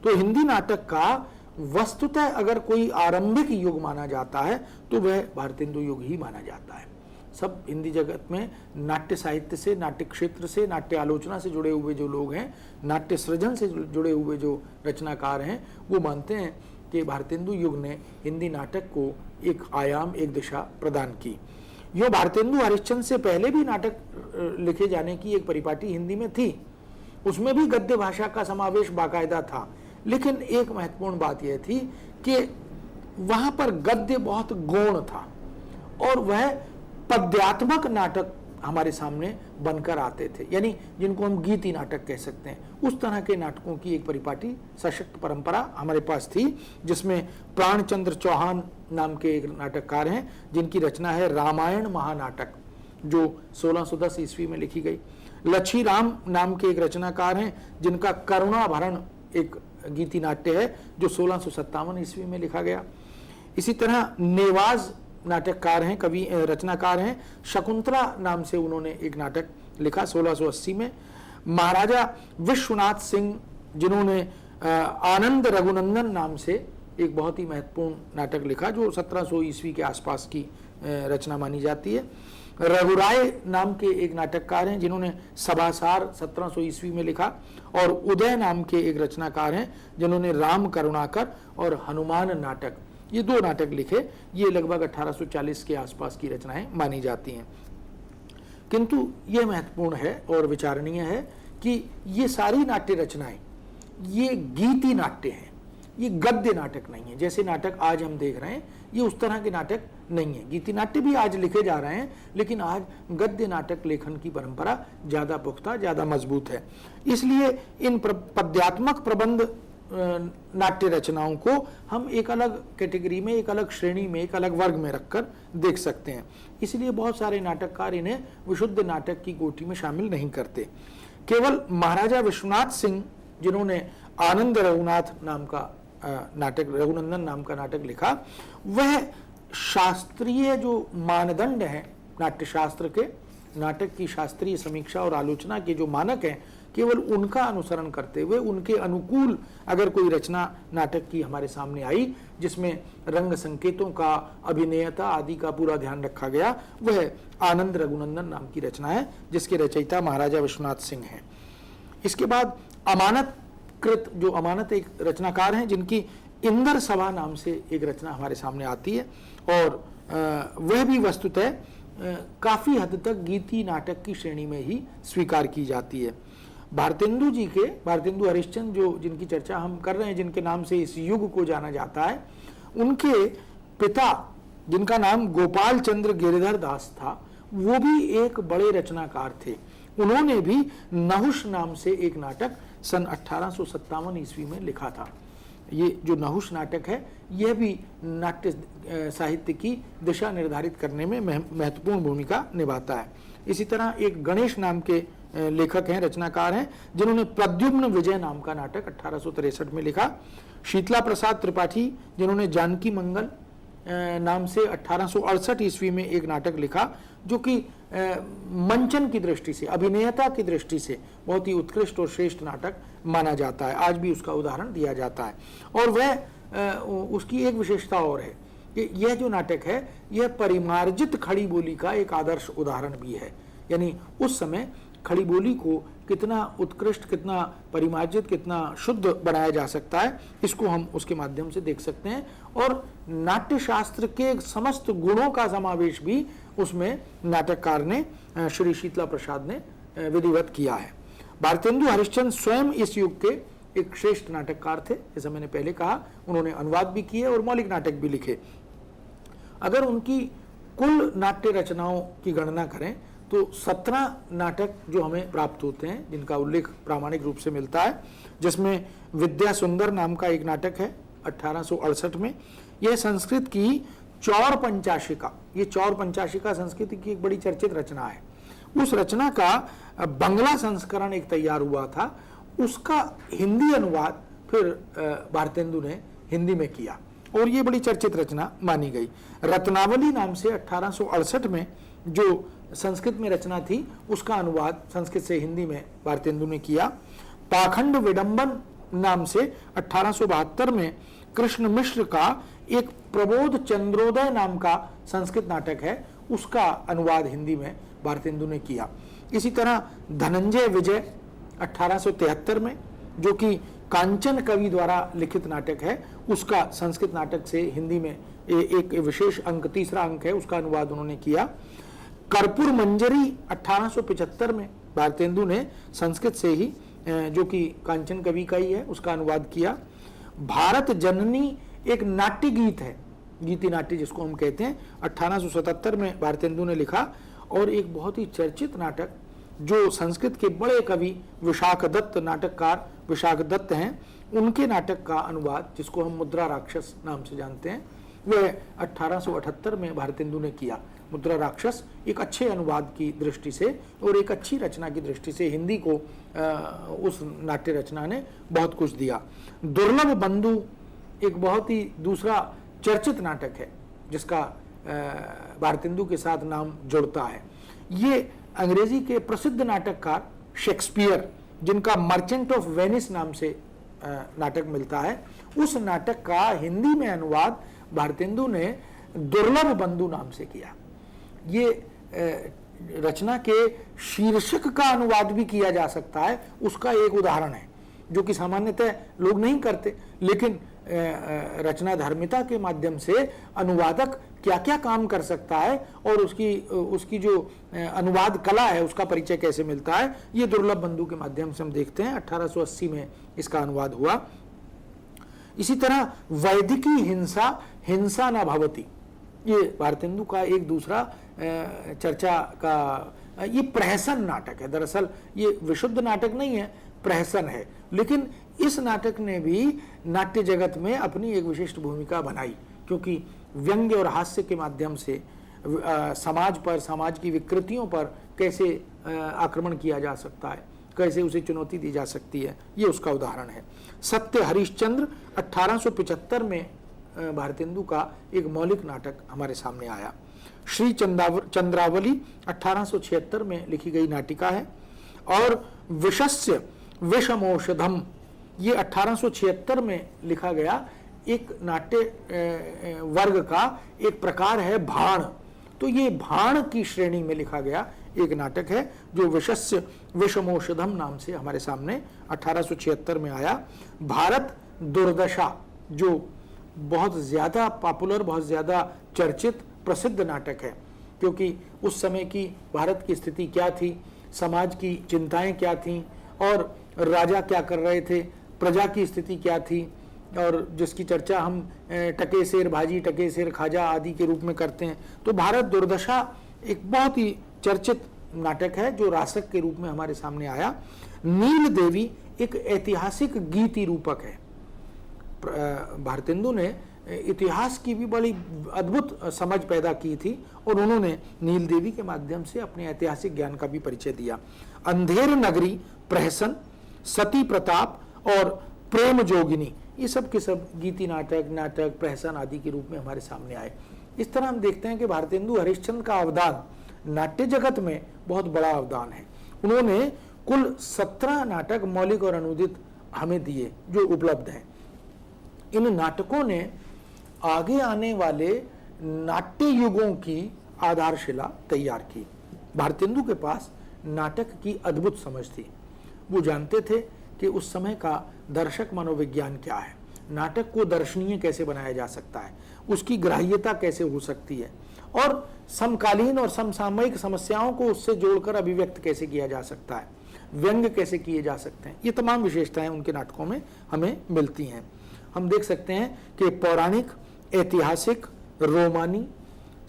तो हिंदी नाटक का वस्तुतः अगर कोई आरंभिक युग माना जाता है तो वह भारतेंदु युग ही माना जाता है। सब हिंदी जगत में नाट्य साहित्य से, नाट्य क्षेत्र से, नाट्य आलोचना से जुड़े हुए जो लोग हैं, नाट्य सृजन से जुड़े हुए जो रचनाकार हैं, वो मानते हैं कि भारतेंदु युग ने हिंदी नाटक को एक आयाम, एक दिशा प्रदान की। यो भारतेंदु हरिश्चंद्र से पहले भी नाटक लिखे जाने की एक परिपाटी हिंदी में थी, उसमें भी गद्य भाषा का समावेश बाकायदा था। लेकिन एक महत्वपूर्ण बात यह थी कि वहां पर गद्य बहुत गौण था और वह पद्यात्मक नाटक हमारे सामने बनकर आते थे, यानी जिनको हम गीति नाटक कह सकते हैं। उस तरह के नाटकों की एक परिपाटी, सशक्त परंपरा हमारे पास थी, जिसमें प्राणचंद्र चौहान नाम के एक नाटककार हैं जिनकी रचना है रामायण महानाटक, जो 1610 ईस्वी में लिखी गई। लच्छी राम नाम के एक रचनाकार हैं जिनका करुणाभरण एक गीति नाट्य है जो 1657 ईस्वी में लिखा गया। इसी तरह नेवाज नाटककार हैं, कवि रचनाकार हैं, शकुंतला नाम से उन्होंने एक नाटक लिखा 1680 में। महाराजा विश्वनाथ सिंह जिन्होंने आनंद रघुनंदन नाम से एक बहुत ही महत्वपूर्ण नाटक लिखा जो 1700 ईस्वी के आसपास की रचना मानी जाती है। रघुराय नाम के एक नाटककार हैं जिन्होंने सभासार 1700 ईस्वी में लिखा, और उदय नाम के एक रचनाकार हैं जिन्होंने राम करुणाकर और हनुमान नाटक, ये दो नाटक लिखे। ये लगभग 1840 के आसपास की रचनाएं मानी जाती हैं। किंतु ये महत्वपूर्ण है और विचारणीय है कि ये सारी नाट्य रचनाएं ये गीति नाट्य हैं, ये गद्य नाटक नहीं है। जैसे नाटक आज हम देख रहे हैं ये उस तरह के नाटक नहीं है। गीति नाट्य भी आज लिखे जा रहे हैं, लेकिन आज गद्य नाटक लेखन की परंपरा ज्यादा पुख्ता, ज्यादा मजबूत है। इसलिए इन पद्यात्मक प्रबंध नाट्य रचनाओं को हम एक अलग कैटेगरी में, एक अलग श्रेणी में, एक अलग वर्ग में रखकर देख सकते हैं। इसलिए बहुत सारे नाटककार इन्हें विशुद्ध नाटक की कोटि में शामिल नहीं करते। केवल महाराजा विश्वनाथ सिंह जिन्होंने आनंद रघुनाथ नाम का नाटक, रघुनंदन नाम का नाटक लिखा, वह शास्त्रीय जो मानदंड हैं नाट्य शास्त्र के, नाटक की शास्त्रीय समीक्षा और आलोचना के जो मानक हैं केवल उनका अनुसरण करते हुए उनके अनुकूल अगर कोई रचना नाटक की हमारे सामने आई जिसमें रंग संकेतों का, अभिनयता आदि का पूरा ध्यान रखा गया, वह आनंद रघुनंदन नाम की रचना है जिसके रचयिता महाराजा विश्वनाथ सिंह हैं। इसके बाद अमानत कृत, जो अमानत एक रचनाकार हैं जिनकी इंदर सभा नाम से एक रचना हमारे सामने आती है और वह भी वस्तुतः काफी हद तक गीति नाटक की श्रेणी में ही स्वीकार की जाती है। भारतेंदु जी के, भारतेंदु हरिश्चंद्र जो जिनकी चर्चा हम कर रहे हैं, जिनके नाम से इस युग को जाना जाता है, उनके पिता जिनका नाम गोपाल चंद्र गिरिधर दास था, वो भी एक बड़े रचनाकार थे। उन्होंने भी नहुष नाम से एक नाटक सन 1857 ईस्वी में लिखा था। ये जो नहुष नाटक है यह भी नाट्य साहित्य की दिशा निर्धारित करने में महत्वपूर्ण भूमिका निभाता है। इसी तरह एक गणेश नाम के लेखक हैं, रचनाकार हैं, जिन्होंने प्रद्युम्न विजय नाम का नाटक 1863 में लिखा। शीतला प्रसाद त्रिपाठी जिन्होंने जानकी मंगल नाम से 1868 ईस्वी में एक नाटक लिखा जो कि मंचन की दृष्टि से, अभिनयता की दृष्टि से बहुत ही उत्कृष्ट और श्रेष्ठ नाटक माना जाता है। आज भी उसका उदाहरण दिया जाता है। और वह उसकी एक विशेषता और है कि यह जो नाटक है यह परिमार्जित खड़ी बोली का एक आदर्श उदाहरण भी है। यानी उस समय खड़ी बोली को कितना उत्कृष्ट, कितना परिमार्जित, कितना शुद्ध बनाया जा सकता है, इसको हम उसके माध्यम से देख सकते हैं। और नाट्य शास्त्र के समस्त गुणों का समावेश भी उसमें नाटककार ने, श्री शीतला प्रसाद ने विधिवत किया है। भारतेंदु हरिश्चंद्र स्वयं इस युग के एक श्रेष्ठ नाटककार थे। जैसा मैंने पहले कहा, उन्होंने अनुवाद भी किए और मौलिक नाटक भी लिखे। अगर उनकी कुल नाट्य रचनाओं की गणना करें तो 17 नाटक जो हमें प्राप्त होते हैं, जिनका उल्लेख प्रामाणिक रूप से मिलता है, जिसमें विद्या सुंदर नाम का एक नाटक है 1868 में। यह संस्कृत की चौर पंचाशिका, ये चौर पंचाशिका संस्कृत की एक बड़ी चर्चित रचना है। उस रचना का बंगला संस्करण एक तैयार हुआ था, उसका हिंदी अनुवाद फिर भारतेंदु ने हिंदी में किया और ये बड़ी चर्चित रचना मानी गई। रत्नावली नाम से 1868 में जो संस्कृत में रचना थी उसका अनुवाद संस्कृत से हिंदी में भारतेंदु ने किया। पाखंड विडंबन नाम से 1872 में कृष्ण मिश्र का एक प्रबोध चंद्रोदय नाम का संस्कृत नाटक है, उसका अनुवाद हिंदी में भारतेंदु ने किया। इसी तरह धनंजय विजय 1873 में, जो कि कांचन कवि द्वारा लिखित नाटक है, उसका संस्कृत नाटक से हिंदी में एक विशेष अंक, तीसरा अंक है, उसका अनुवाद उन्होंने किया। कर्पूर मंजरी 1875 में भारतेंदु ने संस्कृत से ही, जो कि कांचन कवि का ही है, उसका अनुवाद किया। भारत जननी एक नाट्य गीत है, गीति नाट्य जिसको हम कहते हैं, 1877 में भारतेंदु ने लिखा। और एक बहुत ही चर्चित नाटक जो संस्कृत के बड़े कवि विशाख दत्त, नाटककार विशाख दत्त हैं, उनके नाटक का अनुवाद, जिसको हम मुद्रा राक्षस नाम से जानते हैं, वह 1878 में भारतेंदु ने किया। मुद्रा राक्षस एक अच्छे अनुवाद की दृष्टि से और एक अच्छी रचना की दृष्टि से हिंदी को उस नाट्य रचना ने बहुत कुछ दिया। दुर्लभ बंधु एक बहुत ही दूसरा चर्चित नाटक है जिसका भारतेंदु के साथ नाम जुड़ता है। ये अंग्रेजी के प्रसिद्ध नाटककार शेक्सपियर, जिनका मर्चेंट ऑफ वेनिस नाम से नाटक मिलता है, उस नाटक का हिंदी में अनुवाद भारतेंदु ने दुर्लभ बंधु नाम से किया। ये रचना के शीर्षक का अनुवाद भी किया जा सकता है, उसका एक उदाहरण है, जो कि सामान्यतः लोग नहीं करते, लेकिन रचना धर्मिता के माध्यम से अनुवादक क्या क्या काम कर सकता है और उसकी जो अनुवाद कला है उसका परिचय कैसे मिलता है, ये दुर्लभ बंधु के माध्यम से हम देखते हैं। 1880 में इसका अनुवाद हुआ। इसी तरह वैदिकी हिंसा, हिंसा न भवति, ये भारतेंदु का एक दूसरा चर्चा का, ये प्रहसन नाटक है। दरअसल ये विशुद्ध नाटक नहीं है, प्रहसन है, लेकिन इस नाटक ने भी नाट्य जगत में अपनी एक विशिष्ट भूमिका बनाई, क्योंकि व्यंग्य और हास्य के माध्यम से समाज पर, समाज की विकृतियों पर कैसे आक्रमण किया जा सकता है, कैसे उसे चुनौती दी जा सकती है, ये उसका उदाहरण है। सत्य हरिश्चंद्र 1875 में भारतेंदु का एक मौलिक नाटक हमारे सामने आया। श्री चंद्रावली 1876 में लिखी गई नाटिका है। और विषस्य विषमौषधम, ये 1876 में लिखा गया एक नाट्य वर्ग का एक प्रकार है भाण। तो ये भाण की श्रेणी में लिखा गया एक नाटक है जो विषस्य विषमौषधम नाम से हमारे सामने 1876 में आया। भारत दुर्दशा, जो बहुत ज्यादा पॉपुलर, बहुत ज्यादा चर्चित प्रसिद्ध नाटक है, क्योंकि उस समय की भारत की स्थिति क्या थी, समाज की चिंताएं क्या थीं और राजा क्या कर रहे थे, प्रजा की स्थिति क्या थी, और जिसकी चर्चा हम टके शेर भाजी, टके शेर खाजा आदि के रूप में करते हैं। तो भारत दुर्दशा एक बहुत ही चर्चित नाटक है जो रासक के रूप में हमारे सामने आया। नील देवी एक ऐतिहासिक गीति रूपक है। भारतेंदु ने इतिहास की भी बड़ी अद्भुत समझ पैदा की थी और उन्होंने नील देवी के माध्यम से अपने ऐतिहासिक ज्ञान का भी परिचय दिया। अंधेर नगरी, प्रहसन, सती प्रताप और प्रेम जोगिनी, ये सब के सब गीति नाटक प्रहसन आदि के रूप में हमारे सामने आए। इस तरह हम देखते हैं कि भारतेंदु हरिश्चंद्र का अवदान नाट्य जगत में बहुत बड़ा अवदान है। उन्होंने कुल 17 नाटक मौलिक और अनुदित हमें दिए जो उपलब्ध हैं। इन नाटकों ने आगे आने वाले नाट्य युगों की आधारशिला तैयार की। भारतेंदु के पास नाटक की अद्भुत समझ थी। वो जानते थे कि उस समय का दर्शक मनोविज्ञान क्या है, नाटक को दर्शनीय कैसे बनाया जा सकता है, उसकी ग्राह्यता कैसे हो सकती है और समकालीन और समसामयिक समस्याओं को उससे जोड़कर अभिव्यक्त कैसे किया जा सकता है, व्यंग्य कैसे किए जा सकते हैं। ये तमाम विशेषताएं उनके नाटकों में हमें मिलती हैं। हम देख सकते हैं कि पौराणिक, ऐतिहासिक, रोमानी,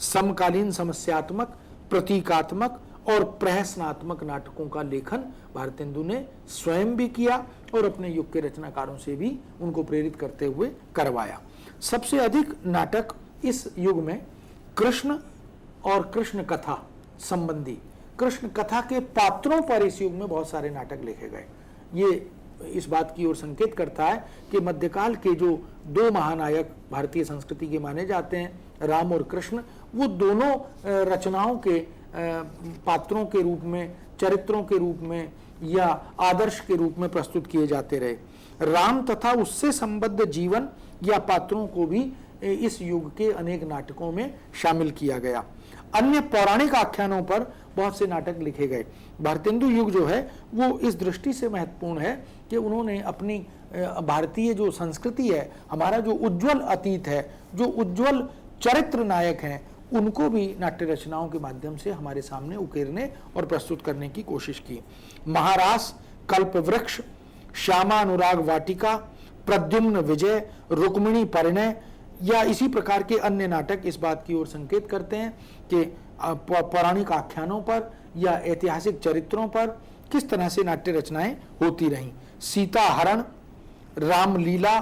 समकालीन समस्यात्मक, प्रतीकात्मक और प्रहसनात्मक नाटकों का लेखन भारतेंदु ने स्वयं भी किया और अपने युग के रचनाकारों से भी उनको प्रेरित करते हुए करवाया। सबसे अधिक नाटक इस युग में कृष्ण और कृष्ण कथा संबंधी, कृष्ण कथा के पात्रों पर इस युग में बहुत सारे नाटक लिखे गए। ये इस बात की ओर संकेत करता है कि मध्यकाल के जो दो महानायक भारतीय संस्कृति के माने जाते हैं, राम और कृष्ण, वो दोनों रचनाओं के पात्रों के रूप में, चरित्रों के रूप में या आदर्श के रूप में प्रस्तुत किए जाते रहे। राम तथा उससे संबद्ध जीवन या पात्रों को भी इस युग के अनेक नाटकों में शामिल किया गया। अन्य पौराणिक आख्यानों पर बहुत से नाटक लिखे गए। भारतेंदु युग जो है वो इस दृष्टि से महत्वपूर्ण है कि उन्होंने अपनी भारतीय जो संस्कृति है, हमारा जो उज्जवल अतीत है, जो उज्जवल चरित्र नायक हैं, उनको भी नाट्य रचनाओं के माध्यम से हमारे सामने उकेरने और प्रस्तुत करने की कोशिश की। महारास, कल्पवृक्ष, श्यामानुराग वाटिका, प्रद्युम्न विजय, रुक्मिणी परिणय या इसी प्रकार के अन्य नाटक इस बात की ओर संकेत करते हैं कि पौराणिक आख्यानों पर या ऐतिहासिक चरित्रों पर किस तरह से नाट्य रचनाएं होती रहीं। सीता हरण, रामलीला,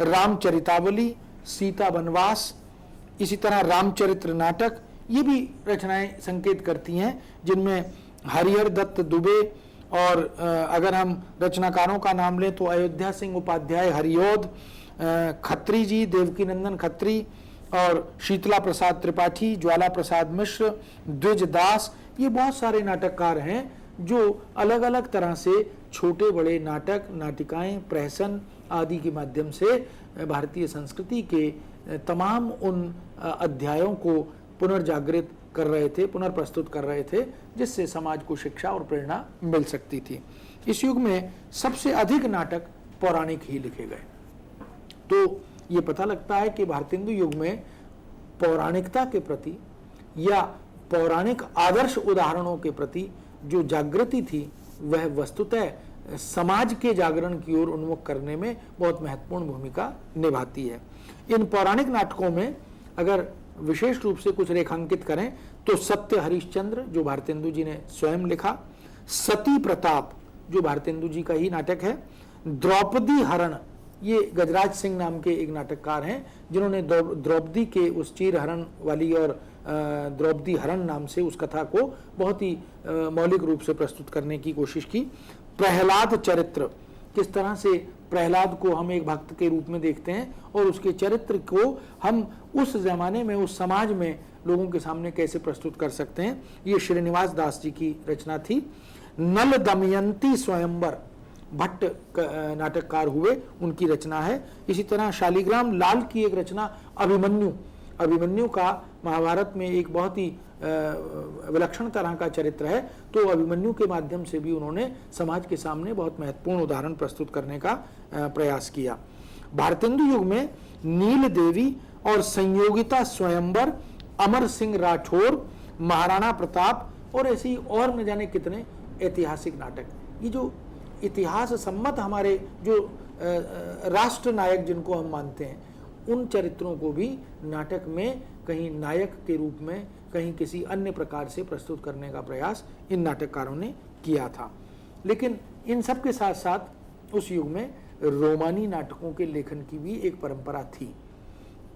रामचरितावली, सीता वनवास, इसी तरह रामचरित्र नाटक, ये भी रचनाएं संकेत करती हैं जिनमें हरिहर दत्त दुबे और अगर हम रचनाकारों का नाम लें तो अयोध्या सिंह उपाध्याय हरियोध, खत्री जी, देवकीनंदन खत्री और शीतला प्रसाद त्रिपाठी, ज्वाला प्रसाद मिश्र, द्विज दास, ये बहुत सारे नाटककार हैं जो अलग अलग तरह से छोटे बड़े नाटक, नाटिकाएं, प्रहसन आदि के माध्यम से भारतीय संस्कृति के तमाम उन अध्यायों को पुनर्जागृत कर रहे थे, पुनर्प्रस्तुत कर रहे थे, जिससे समाज को शिक्षा और प्रेरणा मिल सकती थी। इस युग में सबसे अधिक नाटक पौराणिक ही लिखे गए। तो ये पता लगता है कि भारतेंदु युग में पौराणिकता के प्रति या पौराणिक आदर्श उदाहरणों के प्रति जो जागृति थी वह वस्तुतः समाज के जागरण की ओर उन्मुख करने में बहुत महत्वपूर्ण भूमिका निभाती है। इन पौराणिक नाटकों में अगर विशेष रूप से कुछ रेखांकित करें तो सत्य हरिश्चंद्र जो भारतेंदु जी ने स्वयं लिखा, सती प्रताप जो भारतेंदु जी का ही नाटक है, द्रौपदी हरण, ये गजराज सिंह नाम के एक नाटककार हैं जिन्होंने द्रौपदी के उस चीर हरण वाली और द्रौपदी हरण नाम से उस कथा को बहुत ही मौलिक रूप से प्रस्तुत करने की कोशिश की। प्रहलाद चरित्र, किस तरह से प्रहलाद को हम एक भक्त के रूप में देखते हैं और उसके चरित्र को हम उस जमाने में, उस समाज में लोगों के सामने कैसे प्रस्तुत कर सकते हैं, ये श्रीनिवास दास जी की रचना थी। नल दमयंती स्वयंवर भट्ट नाटककार हुए, उनकी रचना है। इसी तरह शालिग्राम लाल की एक रचना अभिमन्यु, अभिमन्यु का महाभारत में एक बहुत ही विलक्षण तरह का चरित्र है, तो अभिमन्यु के माध्यम से भी उन्होंने समाज के सामने बहुत महत्वपूर्ण उदाहरण प्रस्तुत करने का प्रयास किया। भारतेंदु युग में नील देवी और संयोगिता स्वयंवर, अमर सिंह राठौर, महाराणा प्रताप और ऐसी और न जाने कितने ऐतिहासिक नाटक, ये जो इतिहास सम्मत हमारे जो राष्ट्र नायक जिनको हम मानते हैं, उन चरित्रों को भी नाटक में कहीं नायक के रूप में, कहीं किसी अन्य प्रकार से प्रस्तुत करने का प्रयास इन नाटककारों ने किया था। लेकिन इन सब के साथ साथ उस युग में रोमानी नाटकों के लेखन की भी एक परंपरा थी।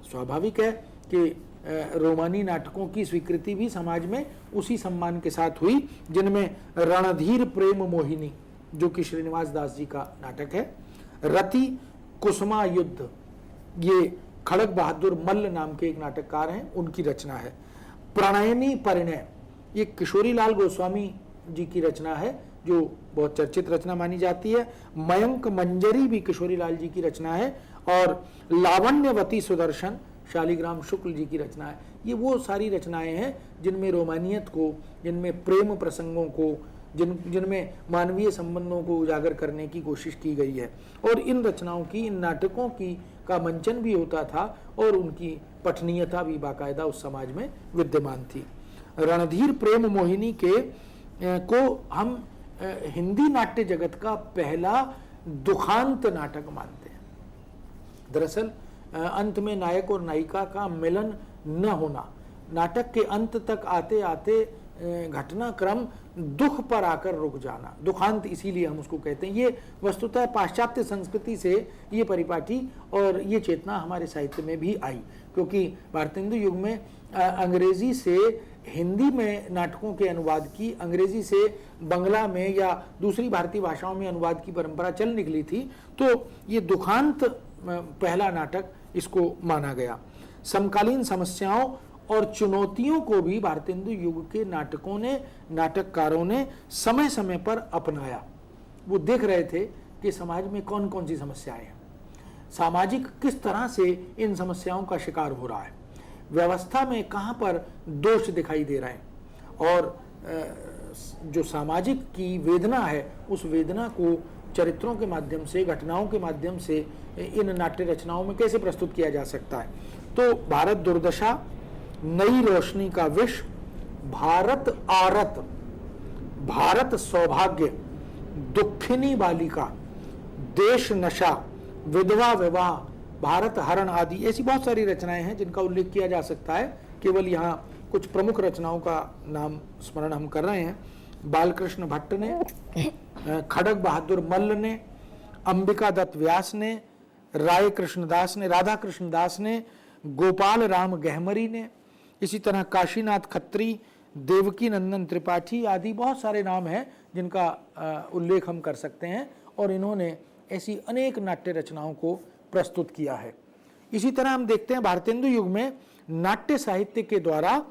स्वाभाविक है कि रोमानी नाटकों की स्वीकृति भी समाज में उसी सम्मान के साथ हुई, जिनमें रणधीर प्रेम मोहिनी जो कि श्रीनिवास दास जी का नाटक है, रति कुसुमा युद्ध ये खड़ग बहादुर मल्ल नाम के एक नाटककार हैं, उनकी रचना है। प्रणयनी परिणय ये किशोरी लाल गोस्वामी जी की रचना है, जो बहुत चर्चित रचना मानी जाती है। मयंक मंजरी भी किशोरी लाल जी की रचना है, और लावण्यवती सुदर्शन शालिग्राम शुक्ल जी की रचना है। ये वो सारी रचनाएं हैं जिनमें रोमानियत को, जिनमें प्रेम प्रसंगों को, जिनमें मानवीय संबंधों को उजागर करने की कोशिश की गई है। और इन रचनाओं की, इन नाटकों की का मंचन भी होता था और उनकी पठनीयता भी बाकायदा उस समाज में विद्यमान थी। रणधीर प्रेम मोहिनी के को हम हिंदी नाट्य जगत का पहला दुखांत नाटक मानते हैं। दरअसल अंत में नायक और नायिका का मिलन न होना, नाटक के अंत तक आते आते घटनाक्रम दुख पर आकर रुक जाना, दुखांत इसीलिए हम उसको कहते हैं। ये वस्तुतः पाश्चात्य संस्कृति से ये परिपाटी और ये चेतना हमारे साहित्य में भी आई, क्योंकि भारतेंदु युग में अंग्रेजी से हिंदी में नाटकों के अनुवाद की, अंग्रेजी से बंगला में या दूसरी भारतीय भाषाओं में अनुवाद की परंपरा चल निकली थी, तो ये दुखांत पहला नाटक इसको माना गया। समकालीन समस्याओं और चुनौतियों को भी भारतेंदु युग के नाटकों ने, नाटककारों ने समय समय पर अपनाया। वो देख रहे थे कि समाज में कौन कौन सी समस्याएं हैं, सामाजिक किस तरह से इन समस्याओं का शिकार हो रहा है, व्यवस्था में कहाँ पर दोष दिखाई दे रहे हैं, और जो सामाजिक की वेदना है उस वेदना को चरित्रों के माध्यम से, घटनाओं के माध्यम से इन नाट्य रचनाओं में कैसे प्रस्तुत किया जा सकता है। तो भारत दुर्दशा, नई रोशनी का विष, भारत आरत, भारत सौभाग्य, दुखिनी बालिका, देश नशा, विधवा विवाह, भारत हरण आदि ऐसी बहुत सारी रचनाएं हैं जिनका उल्लेख किया जा सकता है। केवल यहाँ कुछ प्रमुख रचनाओं का नाम स्मरण हम कर रहे हैं। बालकृष्ण भट्ट ने, खड़ग बहादुर मल्ल ने, अंबिका दत्त व्यास ने, राय कृष्णदास ने, राधा कृष्णदास ने, गोपाल राम गहमरी ने, इसी तरह काशीनाथ खत्री, देवकी नंदन त्रिपाठी आदि बहुत सारे नाम हैं जिनका उल्लेख हम कर सकते हैं, और इन्होंने ऐसी अनेक नाट्य रचनाओं को प्रस्तुत किया है। इसी तरह हम देखते हैं भारतेंदु युग में नाट्य साहित्य के द्वारा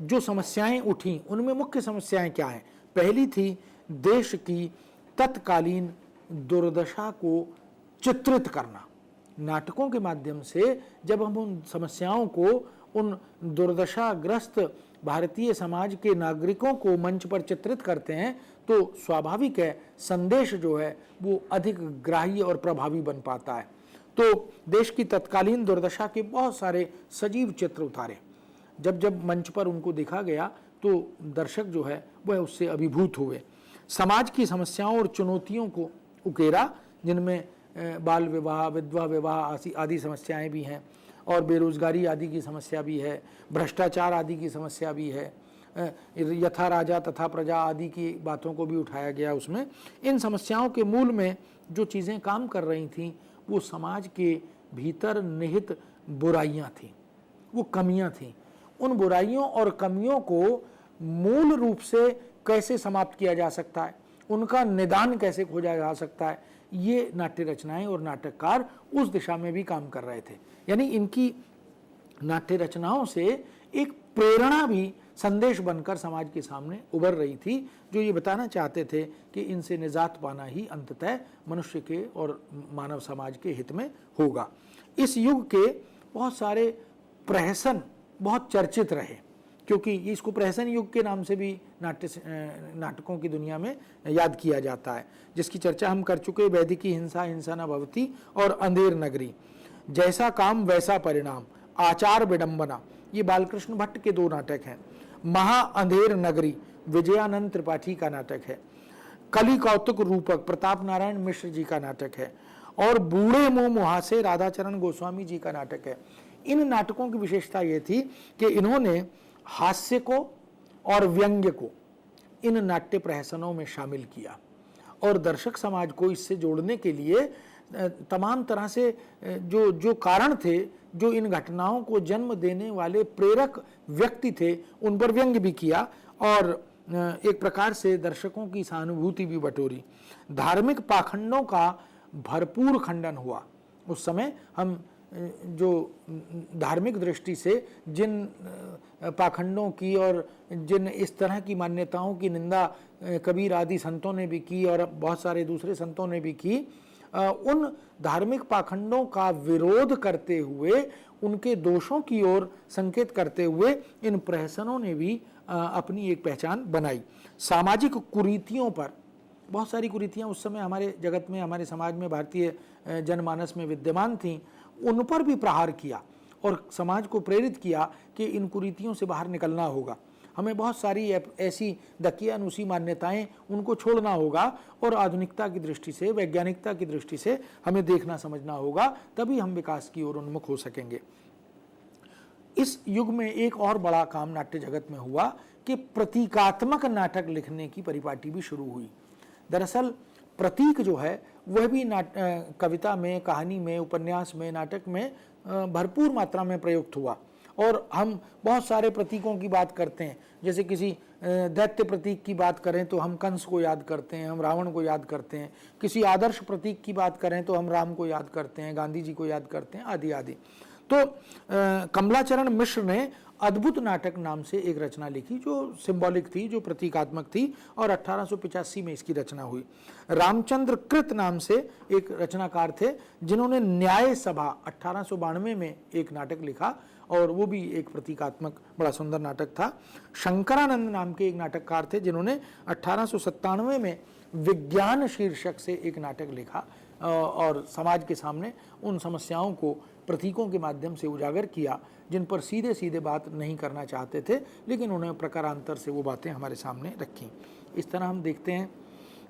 जो समस्याएं उठी, उनमें मुख्य समस्याएं क्या हैं। पहली थी देश की तत्कालीन दुर्दशा को चित्रित करना। नाटकों के माध्यम से जब हम उन समस्याओं को, उन दुर्दशाग्रस्त भारतीय समाज के नागरिकों को मंच पर चित्रित करते हैं, तो स्वाभाविक है संदेश जो है वो अधिक ग्राह्य और प्रभावी बन पाता है। तो देश की तत्कालीन दुर्दशा के बहुत सारे सजीव चित्र उतारे। जब जब मंच पर उनको देखा गया तो दर्शक जो है वह उससे अभिभूत हुए। समाज की समस्याओं और चुनौतियों को उकेरा, जिनमें बाल विवाह, विधवा विवाह आदि समस्याएं भी हैं, और बेरोजगारी आदि की समस्या भी है, भ्रष्टाचार आदि की समस्या भी है, यथा राजा तथा प्रजा आदि की बातों को भी उठाया गया उसमें। इन समस्याओं के मूल में जो चीज़ें काम कर रही थीं वो समाज के भीतर निहित बुराइयां थीं, वो कमियां थीं। उन बुराइयों और कमियों को मूल रूप से कैसे समाप्त किया जा सकता है, उनका निदान कैसे खोजा जा सकता है, ये नाट्य रचनाएं और नाटककार उस दिशा में भी काम कर रहे थे। यानी इनकी नाट्य रचनाओं से एक प्रेरणा भी संदेश बनकर समाज के सामने उभर रही थी, जो ये बताना चाहते थे कि इनसे निजात पाना ही अंततः मनुष्य के और मानव समाज के हित में होगा। इस युग के बहुत सारे प्रहसन बहुत चर्चित रहे, क्योंकि इसको प्रहसन युग के नाम से भी नाटकों की दुनिया में याद किया जाता है, जिसकी चर्चा हम कर चुके। वैदिकी हिंसा हिंसा न भवती और अंधेर नगरी, जैसा काम वैसा परिणाम, आचार विडंबना, ये बालकृष्ण भट्ट के दो नाटक हैं। महा अंधेर नगरी विजयानंद त्रिपाठी का नाटक है। कली कौतुक रूपक प्रताप नारायण मिश्र जी का नाटक है। और बूढ़े मुंह मुहासे राधाचरण गोस्वामी जी का नाटक है। इन नाटकों की विशेषता ये थी कि इन्होंने हास्य को और व्यंग्य को इन नाट्य प्रहसनों में शामिल किया और दर्शक समाज को इससे जोड़ने के लिए तमाम तरह से जो कारण थे, जो इन घटनाओं को जन्म देने वाले प्रेरक व्यक्ति थे, उन पर व्यंग्य भी किया और एक प्रकार से दर्शकों की सहानुभूति भी बटोरी। धार्मिक पाखंडों का भरपूर खंडन हुआ। उस समय हम जो धार्मिक दृष्टि से जिन पाखंडों की और जिन इस तरह की मान्यताओं की निंदा कबीर आदि संतों ने भी की और बहुत सारे दूसरे संतों ने भी की, उन धार्मिक पाखंडों का विरोध करते हुए, उनके दोषों की ओर संकेत करते हुए इन प्रहसनों ने भी अपनी एक पहचान बनाई। सामाजिक कुरीतियों पर बहुत सारी कुरीतियां उस समय हमारे जगत में, हमारे समाज में, भारतीय जनमानस में विद्यमान थीं, उन पर भी प्रहार किया और समाज को प्रेरित किया कि इन कुरीतियों से बाहर निकलना होगा। हमें बहुत सारी ऐसी दकियानुसी मान्यताएं उनको छोड़ना होगा और आधुनिकता की दृष्टि से, वैज्ञानिकता की दृष्टि से हमें देखना समझना होगा, तभी हम विकास की ओर उन्मुख हो सकेंगे। इस युग में एक और बड़ा काम नाट्य जगत में हुआ कि प्रतीकात्मक नाटक लिखने की परिपाटी भी शुरू हुई। दरअसल प्रतीक जो है वह भी कविता में, कहानी में, उपन्यास में, नाटक में भरपूर मात्रा में प्रयुक्त हुआ और हम बहुत सारे प्रतीकों की बात करते हैं। जैसे किसी दैत्य प्रतीक की बात करें तो हम कंस को याद करते हैं, हम रावण को याद करते हैं। किसी आदर्श प्रतीक की बात करें तो हम राम को याद करते हैं, गांधी जी को याद करते हैं, आदि आदि। तो कमलाचरण मिश्र ने अद्भुत नाटक नाम से एक रचना लिखी जो सिंबॉलिक थी, जो प्रतीकात्मक थी और 1885 में इसकी रचना हुई। रामचंद्र कृत नाम से एक रचनाकार थे जिन्होंने न्याय सभा 1892 में एक नाटक लिखा और वो भी एक प्रतीकात्मक बड़ा सुंदर नाटक था। शंकरानंद नाम के एक नाटककार थे जिन्होंने 1897 में विज्ञान शीर्षक से एक नाटक लिखा और समाज के सामने उन समस्याओं को प्रतीकों के माध्यम से उजागर किया जिन पर सीधे सीधे बात नहीं करना चाहते थे, लेकिन उन्हें प्रकारांतर से वो बातें हमारे सामने रखी। इस तरह हम देखते हैं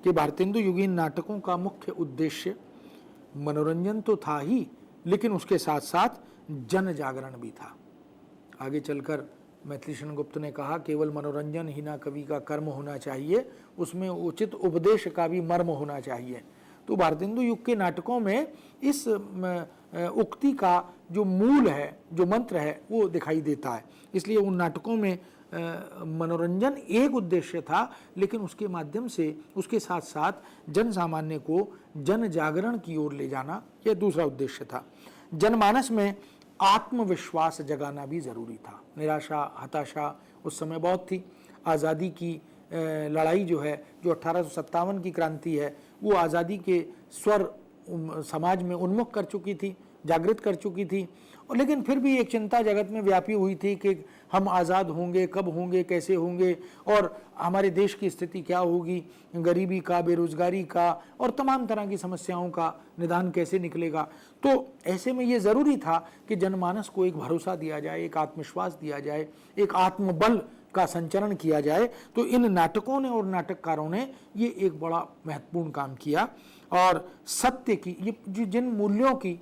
कि भारतेंदु युगीन नाटकों का मुख्य उद्देश्य मनोरंजन तो था ही, लेकिन उसके साथ साथ जन जागरण भी था। आगे चलकर मैथिलीशरण गुप्त ने कहा, केवल मनोरंजन ही ना कवि का कर्म होना चाहिए, उसमें उचित उपदेश का भी मर्म होना चाहिए। तो भारतेंदु युग के नाटकों में इस उक्ति का जो मूल है, जो मंत्र है, वो दिखाई देता है। इसलिए उन नाटकों में मनोरंजन एक उद्देश्य था, लेकिन उसके माध्यम से उसके साथ साथ जन सामान्य को जन जागरण की ओर ले जाना यह दूसरा उद्देश्य था। जनमानस में आत्मविश्वास जगाना भी जरूरी था। निराशा, हताशा उस समय बहुत थी। आज़ादी की लड़ाई जो है, जो 1857 की क्रांति है, वो आज़ादी के स्वर समाज में उन्मुख कर चुकी थी, जागृत कर चुकी थी। और लेकिन फिर भी एक चिंता जगत में व्यापी हुई थी कि हम आज़ाद होंगे, कब होंगे, कैसे होंगे और हमारे देश की स्थिति क्या होगी, गरीबी का, बेरोजगारी का और तमाम तरह की समस्याओं का निदान कैसे निकलेगा। तो ऐसे में ये ज़रूरी था कि जनमानस को एक भरोसा दिया जाए, एक आत्मविश्वास दिया जाए, एक आत्मबल का संचरण किया जाए। तो इन नाटकों ने और नाटककारों ने ये एक बड़ा महत्वपूर्ण काम किया और सत्य की, ये जिन मूल्यों की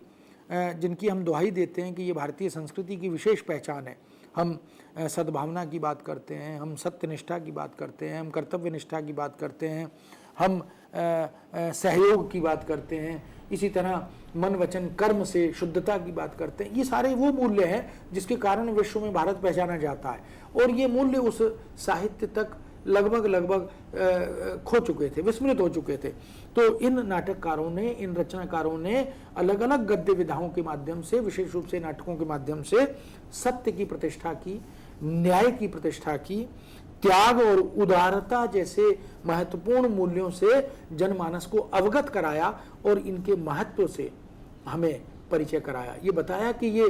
जिनकी हम दुहाई देते हैं कि ये भारतीय संस्कृति की विशेष पहचान है। हम सद्भावना की बात करते हैं, हम सत्यनिष्ठा की बात करते हैं, हम कर्तव्य निष्ठा की बात करते हैं, हम सहयोग की बात करते हैं, इसी तरह मन वचन कर्म से शुद्धता की बात करते हैं। ये सारे वो मूल्य हैं जिसके कारण विश्व में भारत पहचाना जाता है और ये मूल्य उस साहित्य तक लगभग खो चुके थे, विस्मृत हो चुके थे। तो इन नाटककारों ने, इन रचनाकारों ने अलग अलग गद्य विधाओं के माध्यम से, विशेष रूप से नाटकों के माध्यम से सत्य की प्रतिष्ठा की, न्याय की प्रतिष्ठा की, त्याग और उदारता जैसे महत्वपूर्ण मूल्यों से जनमानस को अवगत कराया और इनके महत्व से हमें परिचय कराया। ये बताया कि ये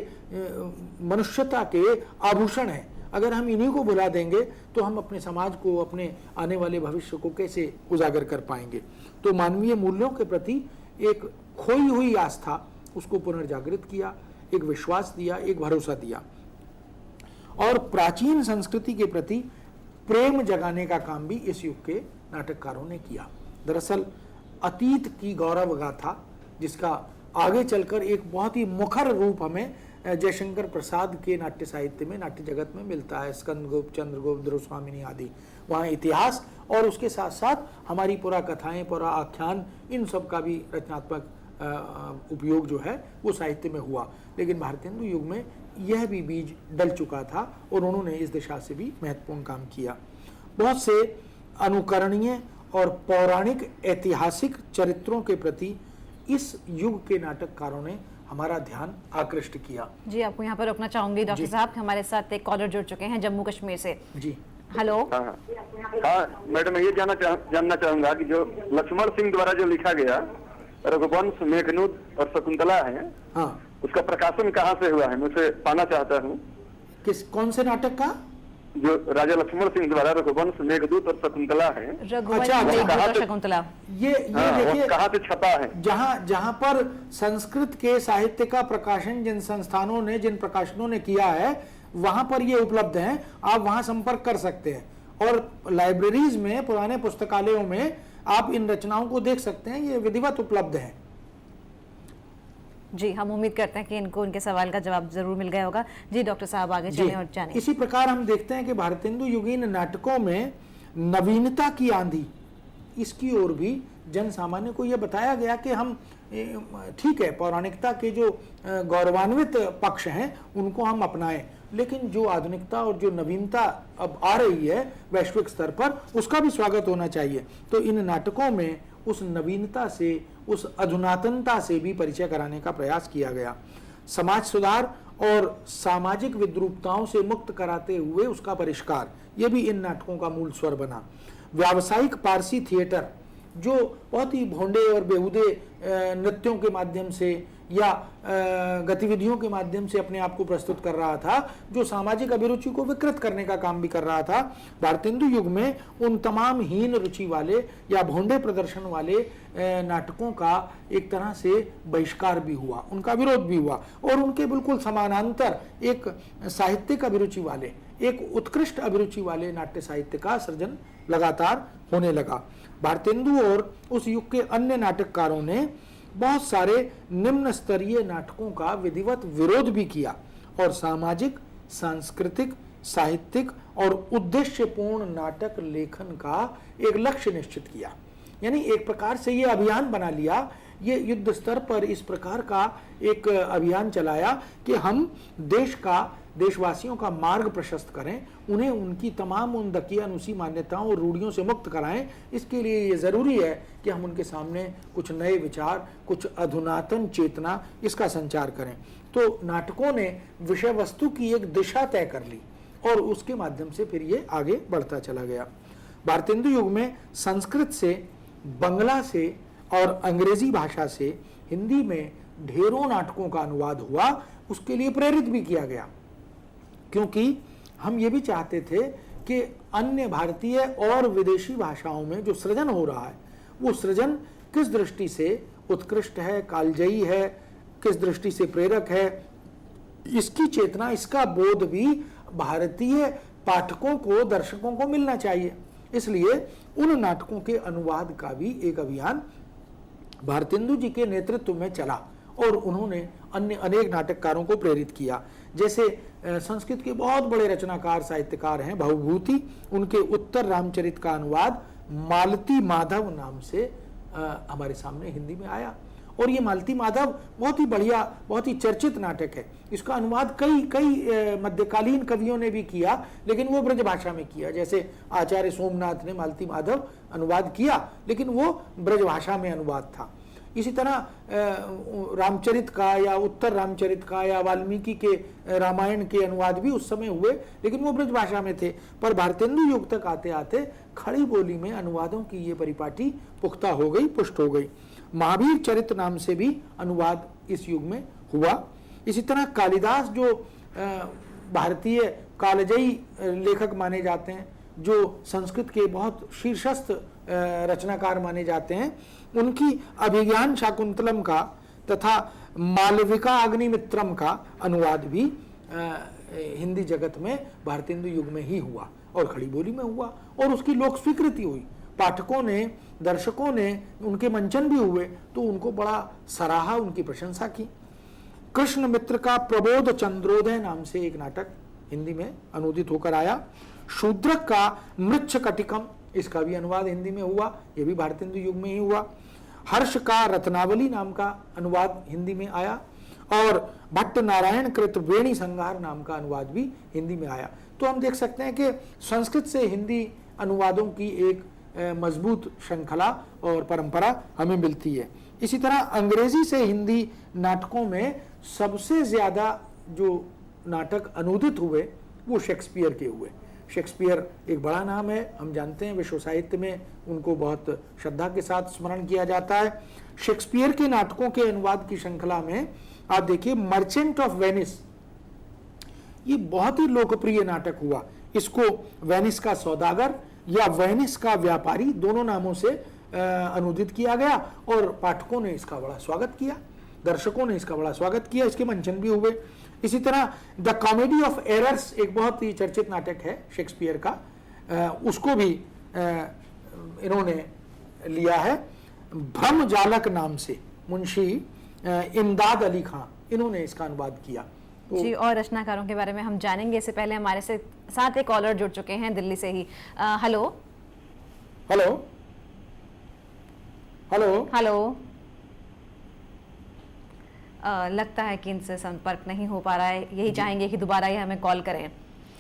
मनुष्यता के आभूषण है। अगर हम इन्हीं को भुला देंगे तो हम अपने समाज को, अपने आने वाले भविष्य को कैसे उजागर कर पाएंगे। तो मानवीय मूल्यों के प्रति एक खोई हुई आस्था, उसको पुनर्जागृत किया, एक विश्वास दिया, एक भरोसा दिया और प्राचीन संस्कृति के प्रति प्रेम जगाने का काम भी इस युग के नाटककारों ने किया। दरअसल अतीत की गौरव गाथा, जिसका आगे चलकर एक बहुत ही मुखर रूप हमें जयशंकर प्रसाद के नाट्य साहित्य में, नाट्य जगत में मिलता है, स्कंदगुप्त, चंद्रगुप्त, ध्रुवस्वामिनी आदि। वहाँ इतिहास और उसके साथ साथ हमारी पुरा कथाएं, पुरा आख्यान, इन सब का भी रचनात्मक उपयोग जो है वो साहित्य में हुआ। लेकिन भारतेंदु युग में यह भी बीज डल चुका था और उन्होंने इस दिशा से भी महत्वपूर्ण काम किया। बहुत से अनुकरणीय और पौराणिक ऐतिहासिक चरित्रों के प्रति इस युग के नाटककारों ने हमारा ध्यान आकृष्ट किया। जी, आपको यहाँ पर रोकना चाहूंगी डॉक्टर साहब। हमारे साथ एक कॉलर जुड़ चुके हैं जम्मू कश्मीर से। जी, हेलो। हाँ मैडम, ये जानना चाहूंगा कि जो लक्ष्मण सिंह द्वारा जो लिखा गया रघुवंश, मेघदूत और शकुंतला है, हाँ, उसका प्रकाशन कहाँ से हुआ है, मैं उसे पाना चाहता हूँ। कौन से नाटक का? जो राजा लक्ष्मण सिंह द्वारा रघुवंश, मेघदूत और शकुंतला है, रघुवंश, अच्छा, मेघदूत और शकुंतला, ये देखिए कहाँ से छपा है। जहाँ पर संस्कृत के साहित्य का प्रकाशन जिन संस्थानों ने, जिन प्रकाशनों ने किया है, वहां पर ये उपलब्ध हैं। आप वहां संपर्क कर सकते हैं और लाइब्रेरीज में, पुराने पुस्तकालयों में आप इन रचनाओं को देख सकते हैं। ये विधिवत उपलब्ध है। जी, हम उम्मीद करते हैं कि इनको उनके सवाल का जवाब जरूर मिल गया होगा। जी डॉक्टर साहब, आगे चलें और जानें। इसी प्रकार हम देखते हैं कि भारतेंदु युगीन नाटकों में नवीनता की आंधी, इसकी ओर भी जन सामान्य को यह बताया गया कि हम ठीक है, पौराणिकता के जो गौरवान्वित पक्ष हैं उनको हम अपनाएं, लेकिन जो आधुनिकता और जो नवीनता अब आ रही है वैश्विक स्तर पर, उसका भी स्वागत होना चाहिए। तो इन नाटकों में उस नवीनता से, उस अधुनातनता से भी परिचय कराने का प्रयास किया गया। समाज सुधार और सामाजिक विद्रूपताओं से मुक्त कराते हुए उसका परिष्कार, यह भी इन नाटकों का मूल स्वर बना। व्यावसायिक पारसी थिएटर जो बहुत ही भोंडे और बेहुदे नृत्यों के माध्यम से या गतिविधियों के माध्यम से अपने आप को प्रस्तुत कर रहा था, जो सामाजिक अभिरुचि को विकृत करने का काम भी कर रहा था, भारतेंदु युग में उन तमाम हीन रुचि वाले या भोंडे प्रदर्शन वाले नाटकों का एक तरह से बहिष्कार भी हुआ, उनका विरोध भी हुआ और उनके बिल्कुल समानांतर एक साहित्यिक अभिरुचि वाले, एक उत्कृष्ट अभिरुचि वाले नाट्य साहित्य का सृजन लगातार होने लगा। भारतेंदु और उस युग के अन्य नाटककारों ने बहुत सारे निम्न स्तरीय नाटकों का विधिवत विरोध भी किया और सामाजिक, सांस्कृतिक, साहित्यिक और उद्देश्यपूर्ण नाटक लेखन का एक लक्ष्य निश्चित किया। यानी एक प्रकार से ये अभियान बना लिया, ये युद्ध स्तर पर इस प्रकार का एक अभियान चलाया कि हम देश का, देशवासियों का मार्ग प्रशस्त करें, उन्हें उनकी तमाम उन दकियानुसी मान्यताओं और रूढ़ियों से मुक्त कराएं। इसके लिए ये ज़रूरी है कि हम उनके सामने कुछ नए विचार, कुछ अधुनातन चेतना, इसका संचार करें। तो नाटकों ने विषय वस्तु की एक दिशा तय कर ली और उसके माध्यम से फिर ये आगे बढ़ता चला गया। भारतेंदु युग में संस्कृत से, बंगला से और अंग्रेजी भाषा से हिंदी में ढेरों नाटकों का अनुवाद हुआ। उसके लिए प्रेरित भी किया गया, क्योंकि हम ये भी चाहते थे कि अन्य भारतीय और विदेशी भाषाओं में जो सृजन हो रहा है, वो सृजन किस दृष्टि से उत्कृष्ट है, कालजयी है, किस दृष्टि से प्रेरक है, इसकी चेतना, इसका बोध भी भारतीय पाठकों को, दर्शकों को मिलना चाहिए। इसलिए उन नाटकों के अनुवाद का भी एक अभियान भारतेंदु जी के नेतृत्व में चला और उन्होंने अन्य अनेक नाटककारों को प्रेरित किया। जैसे संस्कृत के बहुत बड़े रचनाकार, साहित्यकार हैं भवभूति, उनके उत्तर रामचरित का अनुवाद मालती माधव नाम से हमारे सामने हिंदी में आया और ये मालती माधव बहुत ही बढ़िया, बहुत ही चर्चित नाटक है। इसका अनुवाद कई मध्यकालीन कवियों ने भी किया, लेकिन वो ब्रज भाषा में किया। जैसे आचार्य सोमनाथ ने मालती माधव अनुवाद किया, लेकिन वो ब्रज भाषा में अनुवाद था। इसी तरह रामचरित का या उत्तर रामचरित का या वाल्मीकि के रामायण के अनुवाद भी उस समय हुए, लेकिन वो ब्रज भाषा में थे। पर भारतेंदु युग तक आते आते खड़ी बोली में अनुवादों की ये परिपाटी पुख्ता हो गई, पुष्ट हो गई। महावीर चरित नाम से भी अनुवाद इस युग में हुआ। इसी तरह कालिदास जो भारतीय कालजयी लेखक माने जाते हैं, जो संस्कृत के बहुत शीर्षस्थ रचनाकार माने जाते हैं, उनकी अभिज्ञान शाकुंतलम का तथा मालविका अग्निमित्रम का अनुवाद भी हिंदी जगत में भारतेंदु युग में ही हुआ और खड़ी बोली में हुआ, और उसकी लोक स्वीकृति हुई। पाठकों ने, दर्शकों ने, उनके मंचन भी हुए तो उनको बड़ा सराहा, उनकी प्रशंसा की। कृष्ण मित्र का प्रबोध चंद्रोदय नाम से एक नाटक हिंदी में अनुदित होकर आया। शूद्रक का मृच्छ कटिकम, इसका भी अनुवाद हिंदी में हुआ, यह भी भारतेंदु युग में ही हुआ। हर्ष का रत्नावली नाम का अनुवाद हिंदी में आया, और भट्ट नारायण कृत वेणी संहार नाम का अनुवाद भी हिंदी में आया। तो हम देख सकते हैं कि संस्कृत से हिंदी अनुवादों की एक मजबूत श्रृंखला और परंपरा हमें मिलती है। इसी तरह अंग्रेजी से हिंदी नाटकों में सबसे ज्यादा जो नाटक अनुदित हुए वो शेक्सपियर के हुए। शेक्सपियर एक बड़ा नाम है, हम जानते हैं, विश्व साहित्य में उनको बहुत श्रद्धा के साथ स्मरण किया जाता है। शेक्सपियर के नाटकों के अनुवाद की श्रृंखला में आप देखिए मर्चेंट ऑफ वेनिस, ये बहुत ही लोकप्रिय नाटक हुआ। इसको वेनिस का सौदागर या वेनिस का व्यापारी दोनों नामों से अनुदित किया गया, और पाठकों ने इसका बड़ा स्वागत किया, दर्शकों ने इसका बड़ा स्वागत किया, इसके मंचन भी हुए। इसी तरह द कॉमेडी ऑफ एरर्स एक बहुत ही चर्चित नाटक है शेक्सपियर का, उसको भी इन्होंने लिया है भ्रम जालक नाम से। मुंशी इमदाद अली खां, इन्होंने इसका अनुवाद किया। जी, और रचनाकारों के बारे में हम जानेंगे। इससे पहले हमारे साथ एक कॉलर जुड़ चुके हैं दिल्ली से ही। Hello hello hello hello. लगता है कि इनसे संपर्क नहीं हो पा रहा है, यही चाहेंगे कि दोबारा ये हमें कॉल करें।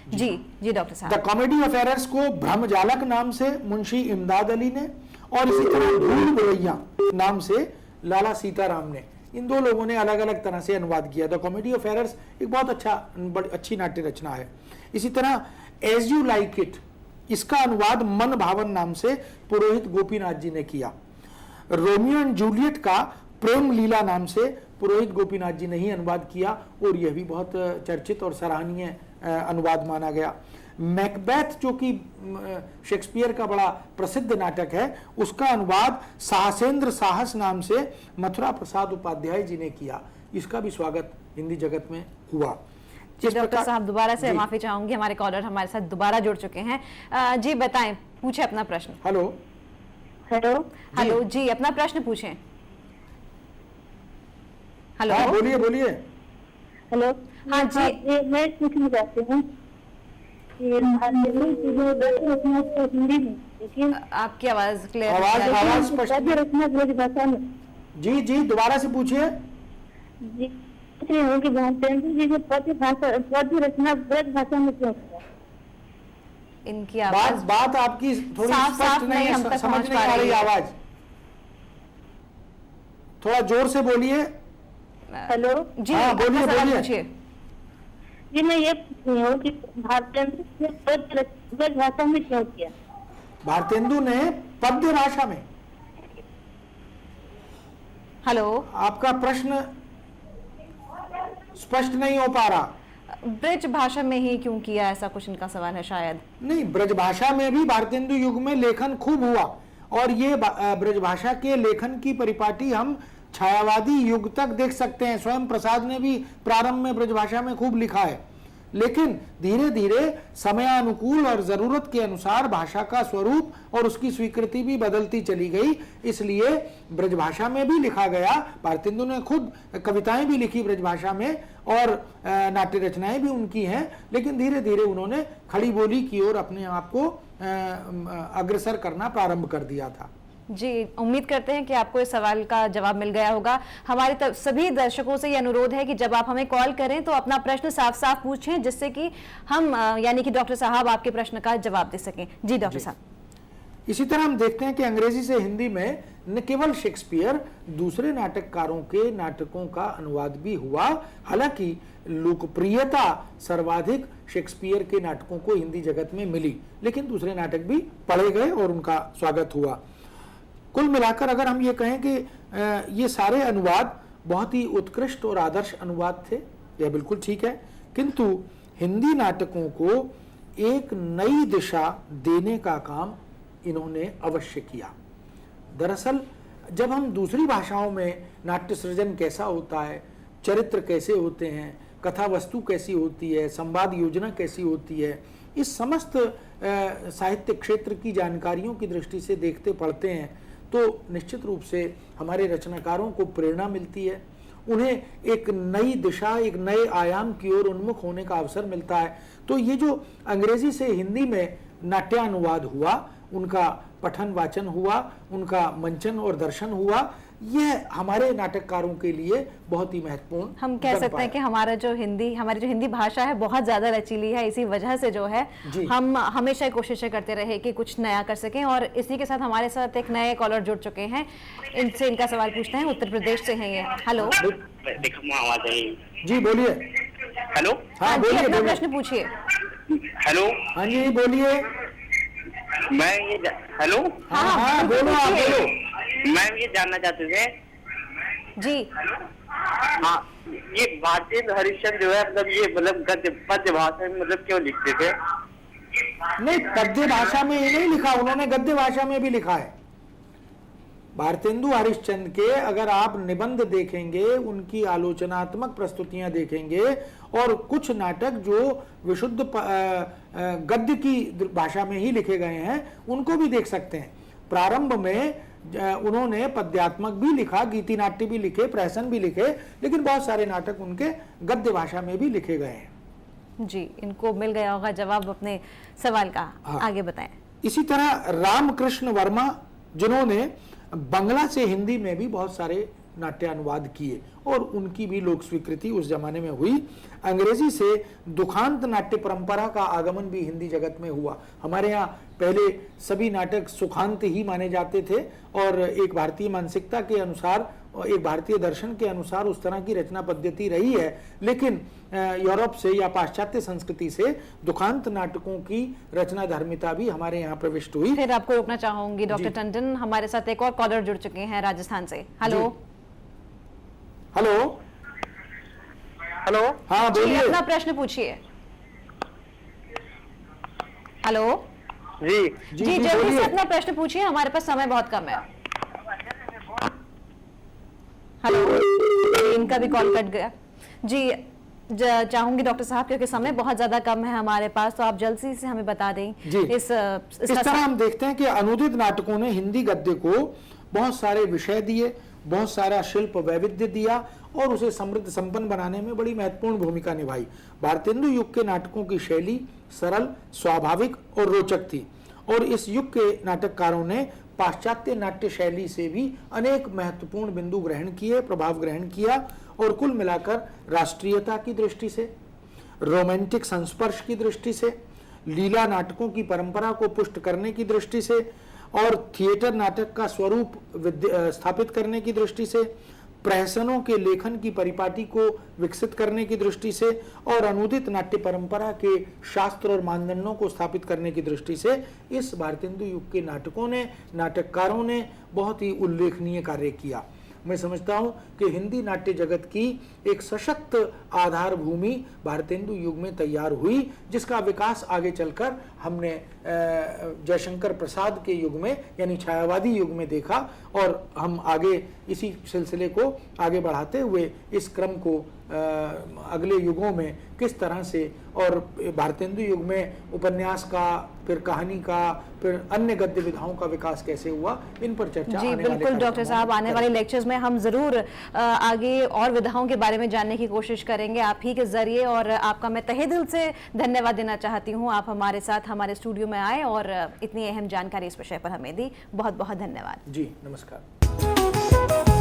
जी जी डॉक्टर साहब। द कॉमेडी ऑफ एरर्स को भ्रमजालक नाम से मुंशी इमदाद अली ने, और इसी तरह भूल भुलैया नाम से लाला सीताराम ने, इन दो लोगों ने अलग अलग तरह से अनुवाद किया। द कॉमेडी ऑफ एरर्स एक बहुत अच्छी नाट्य रचना है। इसी तरह एज यू लाइक इट, इसका अनुवाद मन भावन नाम से पुरोहित गोपीनाथ जी ने किया। रोमियो एंड जूलियट का प्रेम लीला नाम से पुरोहित गोपीनाथ जी ने ही अनुवाद किया, और यह भी बहुत चर्चित और सराहनीय अनुवाद माना गया। मैकबेथ जो कि शेक्सपियर का बड़ा प्रसिद्ध नाटक है, उसका अनुवाद साहसेंद्र साहस नाम से मथुरा प्रसाद उपाध्याय जी ने किया। इसका भी स्वागत हिंदी जगत में हुआ। डॉक्टर साहब दोबारा से माफी चाहूंगी, हमारे कॉलर हमारे साथ दोबारा जुड़ चुके हैं। जी बताएं, पूछे अपना प्रश्न। हेलो हेलो हेलो जी, अपना प्रश्न पूछें। हेलो बोलिए बोलिए। हेलो हाँ जी। मैं पूछना चाहती हूँ कि हिंदी में, लेकिन आपकी आवाज क्लियर आवाज स्पष्ट। पद्य रचना ब्रज भाषा में। जी जी, दोबारा से पूछिए। जी पूछ रही हूँ कि भारतेंदु जी ने पद्य रचना ब्रज भाषा में क्यों किया? इनकी आवाज बात आपकी थोड़ी साफ स्पष्ट नहीं हम है, तक समझ पहुंच नहीं पा आ रही रही है। आवाज, थोड़ा जोर से बोलिए। हेलो जी हाँ, अपना बोलिए, सवाल बोलिए। पूछिए। जी मैं ये पूछ रही हूँ कि भारतेंदु ने पद्य ब्रज भाषा में क्यों किया? भारतेंदु ने पद्य भाषा में। हेलो, आपका प्रश्न स्पष्ट नहीं हो पा रहा। ब्रज भाषा में ही क्यों किया, ऐसा कुछ इनका सवाल है शायद। नहीं, ब्रजभाषा में भी भारतेंदु युग में लेखन खूब हुआ, और ये ब्रजभाषा के लेखन की परिपाटी हम छायावादी युग तक देख सकते हैं। स्वयं प्रसाद ने भी प्रारंभ में ब्रजभाषा में खूब लिखा है, लेकिन धीरे धीरे समयानुकूल और जरूरत के अनुसार भाषा का स्वरूप और उसकी स्वीकृति भी बदलती चली गई, इसलिए ब्रजभाषा में भी लिखा गया। भारतेंदु ने खुद कविताएं भी लिखी ब्रजभाषा में, और नाट्य रचनाएं भी उनकी हैं, लेकिन धीरे धीरे उन्होंने खड़ी बोली की ओर अपने आप को अग्रसर करना प्रारंभ कर दिया था। जी, उम्मीद करते हैं कि आपको इस सवाल का जवाब मिल गया होगा। हमारे सभी दर्शकों से ये अनुरोध है कि जब आप हमें कॉल करें तो अपना प्रश्न साफ साफ पूछें, जिससे कि हम यानी कि डॉक्टर साहब आपके प्रश्न का जवाब दे सकें। जी डॉक्टर साहब। इसी तरह हम देखते हैं कि अंग्रेजी से हिंदी में न केवल शेक्सपियर, दूसरे नाटककारों के नाटकों का अनुवाद भी हुआ। हालांकि लोकप्रियता सर्वाधिक शेक्सपियर के नाटकों को हिंदी जगत में मिली, लेकिन दूसरे नाटक भी पढ़े गए और उनका स्वागत हुआ। कुल मिलाकर अगर हम ये कहें कि ये सारे अनुवाद बहुत ही उत्कृष्ट और आदर्श अनुवाद थे, यह बिल्कुल ठीक है, किंतु हिंदी नाटकों को एक नई दिशा देने का काम इन्होंने अवश्य किया। दरअसल जब हम दूसरी भाषाओं में नाट्य सृजन कैसा होता है, चरित्र कैसे होते हैं, कथा वस्तु कैसी होती है, संवाद योजना कैसी होती है, इस समस्त साहित्य क्षेत्र की जानकारियों की दृष्टि से देखते पढ़ते हैं तो निश्चित रूप से हमारे रचनाकारों को प्रेरणा मिलती है, उन्हें एक नई दिशा, एक नए आयाम की ओर उन्मुख होने का अवसर मिलता है। तो ये जो अंग्रेजी से हिंदी में नाट्यानुवाद हुआ, उनका पठन वाचन हुआ, उनका मंचन और दर्शन हुआ, यह हमारे नाटककारों के लिए बहुत ही महत्वपूर्ण। हम कह सकते हैं कि हमारी जो हिंदी भाषा है बहुत ज्यादा लचीली है। इसी वजह से जो है हम हमेशा कोशिशें करते रहे कि कुछ नया कर सकें। और इसी के साथ हमारे साथ एक नए कॉलर जुड़ चुके हैं, इनसे इनका सवाल पूछते हैं। उत्तर प्रदेश से हैं ये। हेलो जी बोलिए। हेलो हाँ बोलिए, अपना प्रश्न पूछिए। हेलो हाँ जी बोलिए। मैं ये हेलो हाँ बोलो, आप बोलो। मैं ये जानना चाहते थे जी। हाँ, ये भारतीय हरिश्चंद्र जो है मतलब गद्य पद्य भाषा में मतलब क्यों लिखते थे? नहीं, पद्य भाषा में ही नहीं लिखा, उन्होंने गद्य भाषा में भी लिखा है। भारतेंदु हरिश्चंद्र के अगर आप निबंध देखेंगे, उनकी आलोचनात्मक प्रस्तुतियां देखेंगे और कुछ नाटक जो विशुद्ध गद्य की भाषा में ही लिखे गए हैं उनको भी देख सकते हैं। प्रारंभ में उन्होंने पद्यात्मक भी लिखा, गीति नाट्य भी लिखे, प्रहसन भी लिखे, लेकिन बहुत सारे नाटक उनके गद्य भाषा में भी लिखे गए हैं। जी, इनको मिल गया होगा जवाब अपने सवाल का। हाँ। आगे बताएं। इसी तरह रामकृष्ण वर्मा, जिन्होंने बंगला से हिंदी में भी बहुत सारे नाट्य अनुवाद किए और उनकी भी लोक स्वीकृति उस जमाने में हुई। अंग्रेजी से दुखांत नाट्य परंपरा का आगमन भी हिंदी जगत में हुआ। हमारे यहाँ पहले सभी नाटक सुखांत ही माने जाते थे और एक भारतीय मानसिकता के अनुसार, एक भारतीय दर्शन के अनुसार उस तरह की रचना पद्धति रही है, लेकिन यूरोप से या पाश्चात्य संस्कृति से दुखांत नाटकों की रचना धर्मिता भी हमारे यहाँ प्रविष्ट हुई। फिर आपको रोकना चाहूंगी डॉक्टर टंडन, हमारे साथ एक और कॉलर जुड़ चुके हैं राजस्थान से। हेलो हेलो हेलो हाँ जी, बोलिए। अपना प्रश्न पूछिए। हेलो जी जी, जल्दी बोलिए। से अपना प्रश्न पूछिए, हमारे पास समय बहुत कम है। हेलो, इनका भी कॉल कट गया। जी, चाहूंगी डॉक्टर साहब, क्योंकि समय बहुत ज्यादा कम है हमारे पास, तो आप जल्दी से हमें बता दें। जी। इस तरह हम देखते हैं कि अनुदित नाटकों ने हिंदी गद्य को बहुत सारे विषय दिए, बहुत सारा शिल्प वैविध्य दिया और उसे समृद्ध संपन्न बनाने में बड़ी महत्वपूर्ण भूमिका निभाई। भारतेंदु युग के नाटकों की शैली सरल, स्वाभाविक और रोचक थी और इस युग के नाटककारों ने पाश्चात्य नाट्य शैली से भी अनेक महत्वपूर्ण बिंदु ग्रहण किए, प्रभाव ग्रहण किया और कुल मिलाकर राष्ट्रीयता की दृष्टि से, रोमांटिक संस्पर्श की दृष्टि से, लीला नाटकों की परंपरा को पुष्ट करने की दृष्टि से और थिएटर नाटक का स्वरूप स्थापित करने की दृष्टि से, प्रहसनों के लेखन की परिपाटी को विकसित करने की दृष्टि से और अनुदित नाट्य परंपरा के शास्त्र और मानदंडों को स्थापित करने की दृष्टि से इस भारतेंदु युग के नाटकों ने, नाटककारों ने बहुत ही उल्लेखनीय कार्य किया। मैं समझता हूं कि हिंदी नाट्य जगत की एक सशक्त आधार भूमि भारतेंदु युग में तैयार हुई, जिसका विकास आगे चलकर हमने जयशंकर प्रसाद के युग में यानी छायावादी युग में देखा और हम आगे इसी सिलसिले को आगे बढ़ाते हुए इस क्रम को अगले युगों में किस तरह से, और भारतेंदु युग में उपन्यास का, फिर कहानी का, फिर अन्य गद्य विधाओं का विकास कैसे हुआ, इन पर चर्चा जी आने वाले बिल्कुल डॉक्टर साहब, आने वाले लेक्चर्स में हम जरूर आगे और विधाओं के बारे में जानने की कोशिश करेंगे आप ही के जरिए। और आपका मैं तहे दिल से धन्यवाद देना चाहती हूँ, आप हमारे साथ हमारे स्टूडियो में आए और इतनी अहम जानकारी इस विषय पर हमें दी। बहुत बहुत धन्यवाद। जी नमस्कार।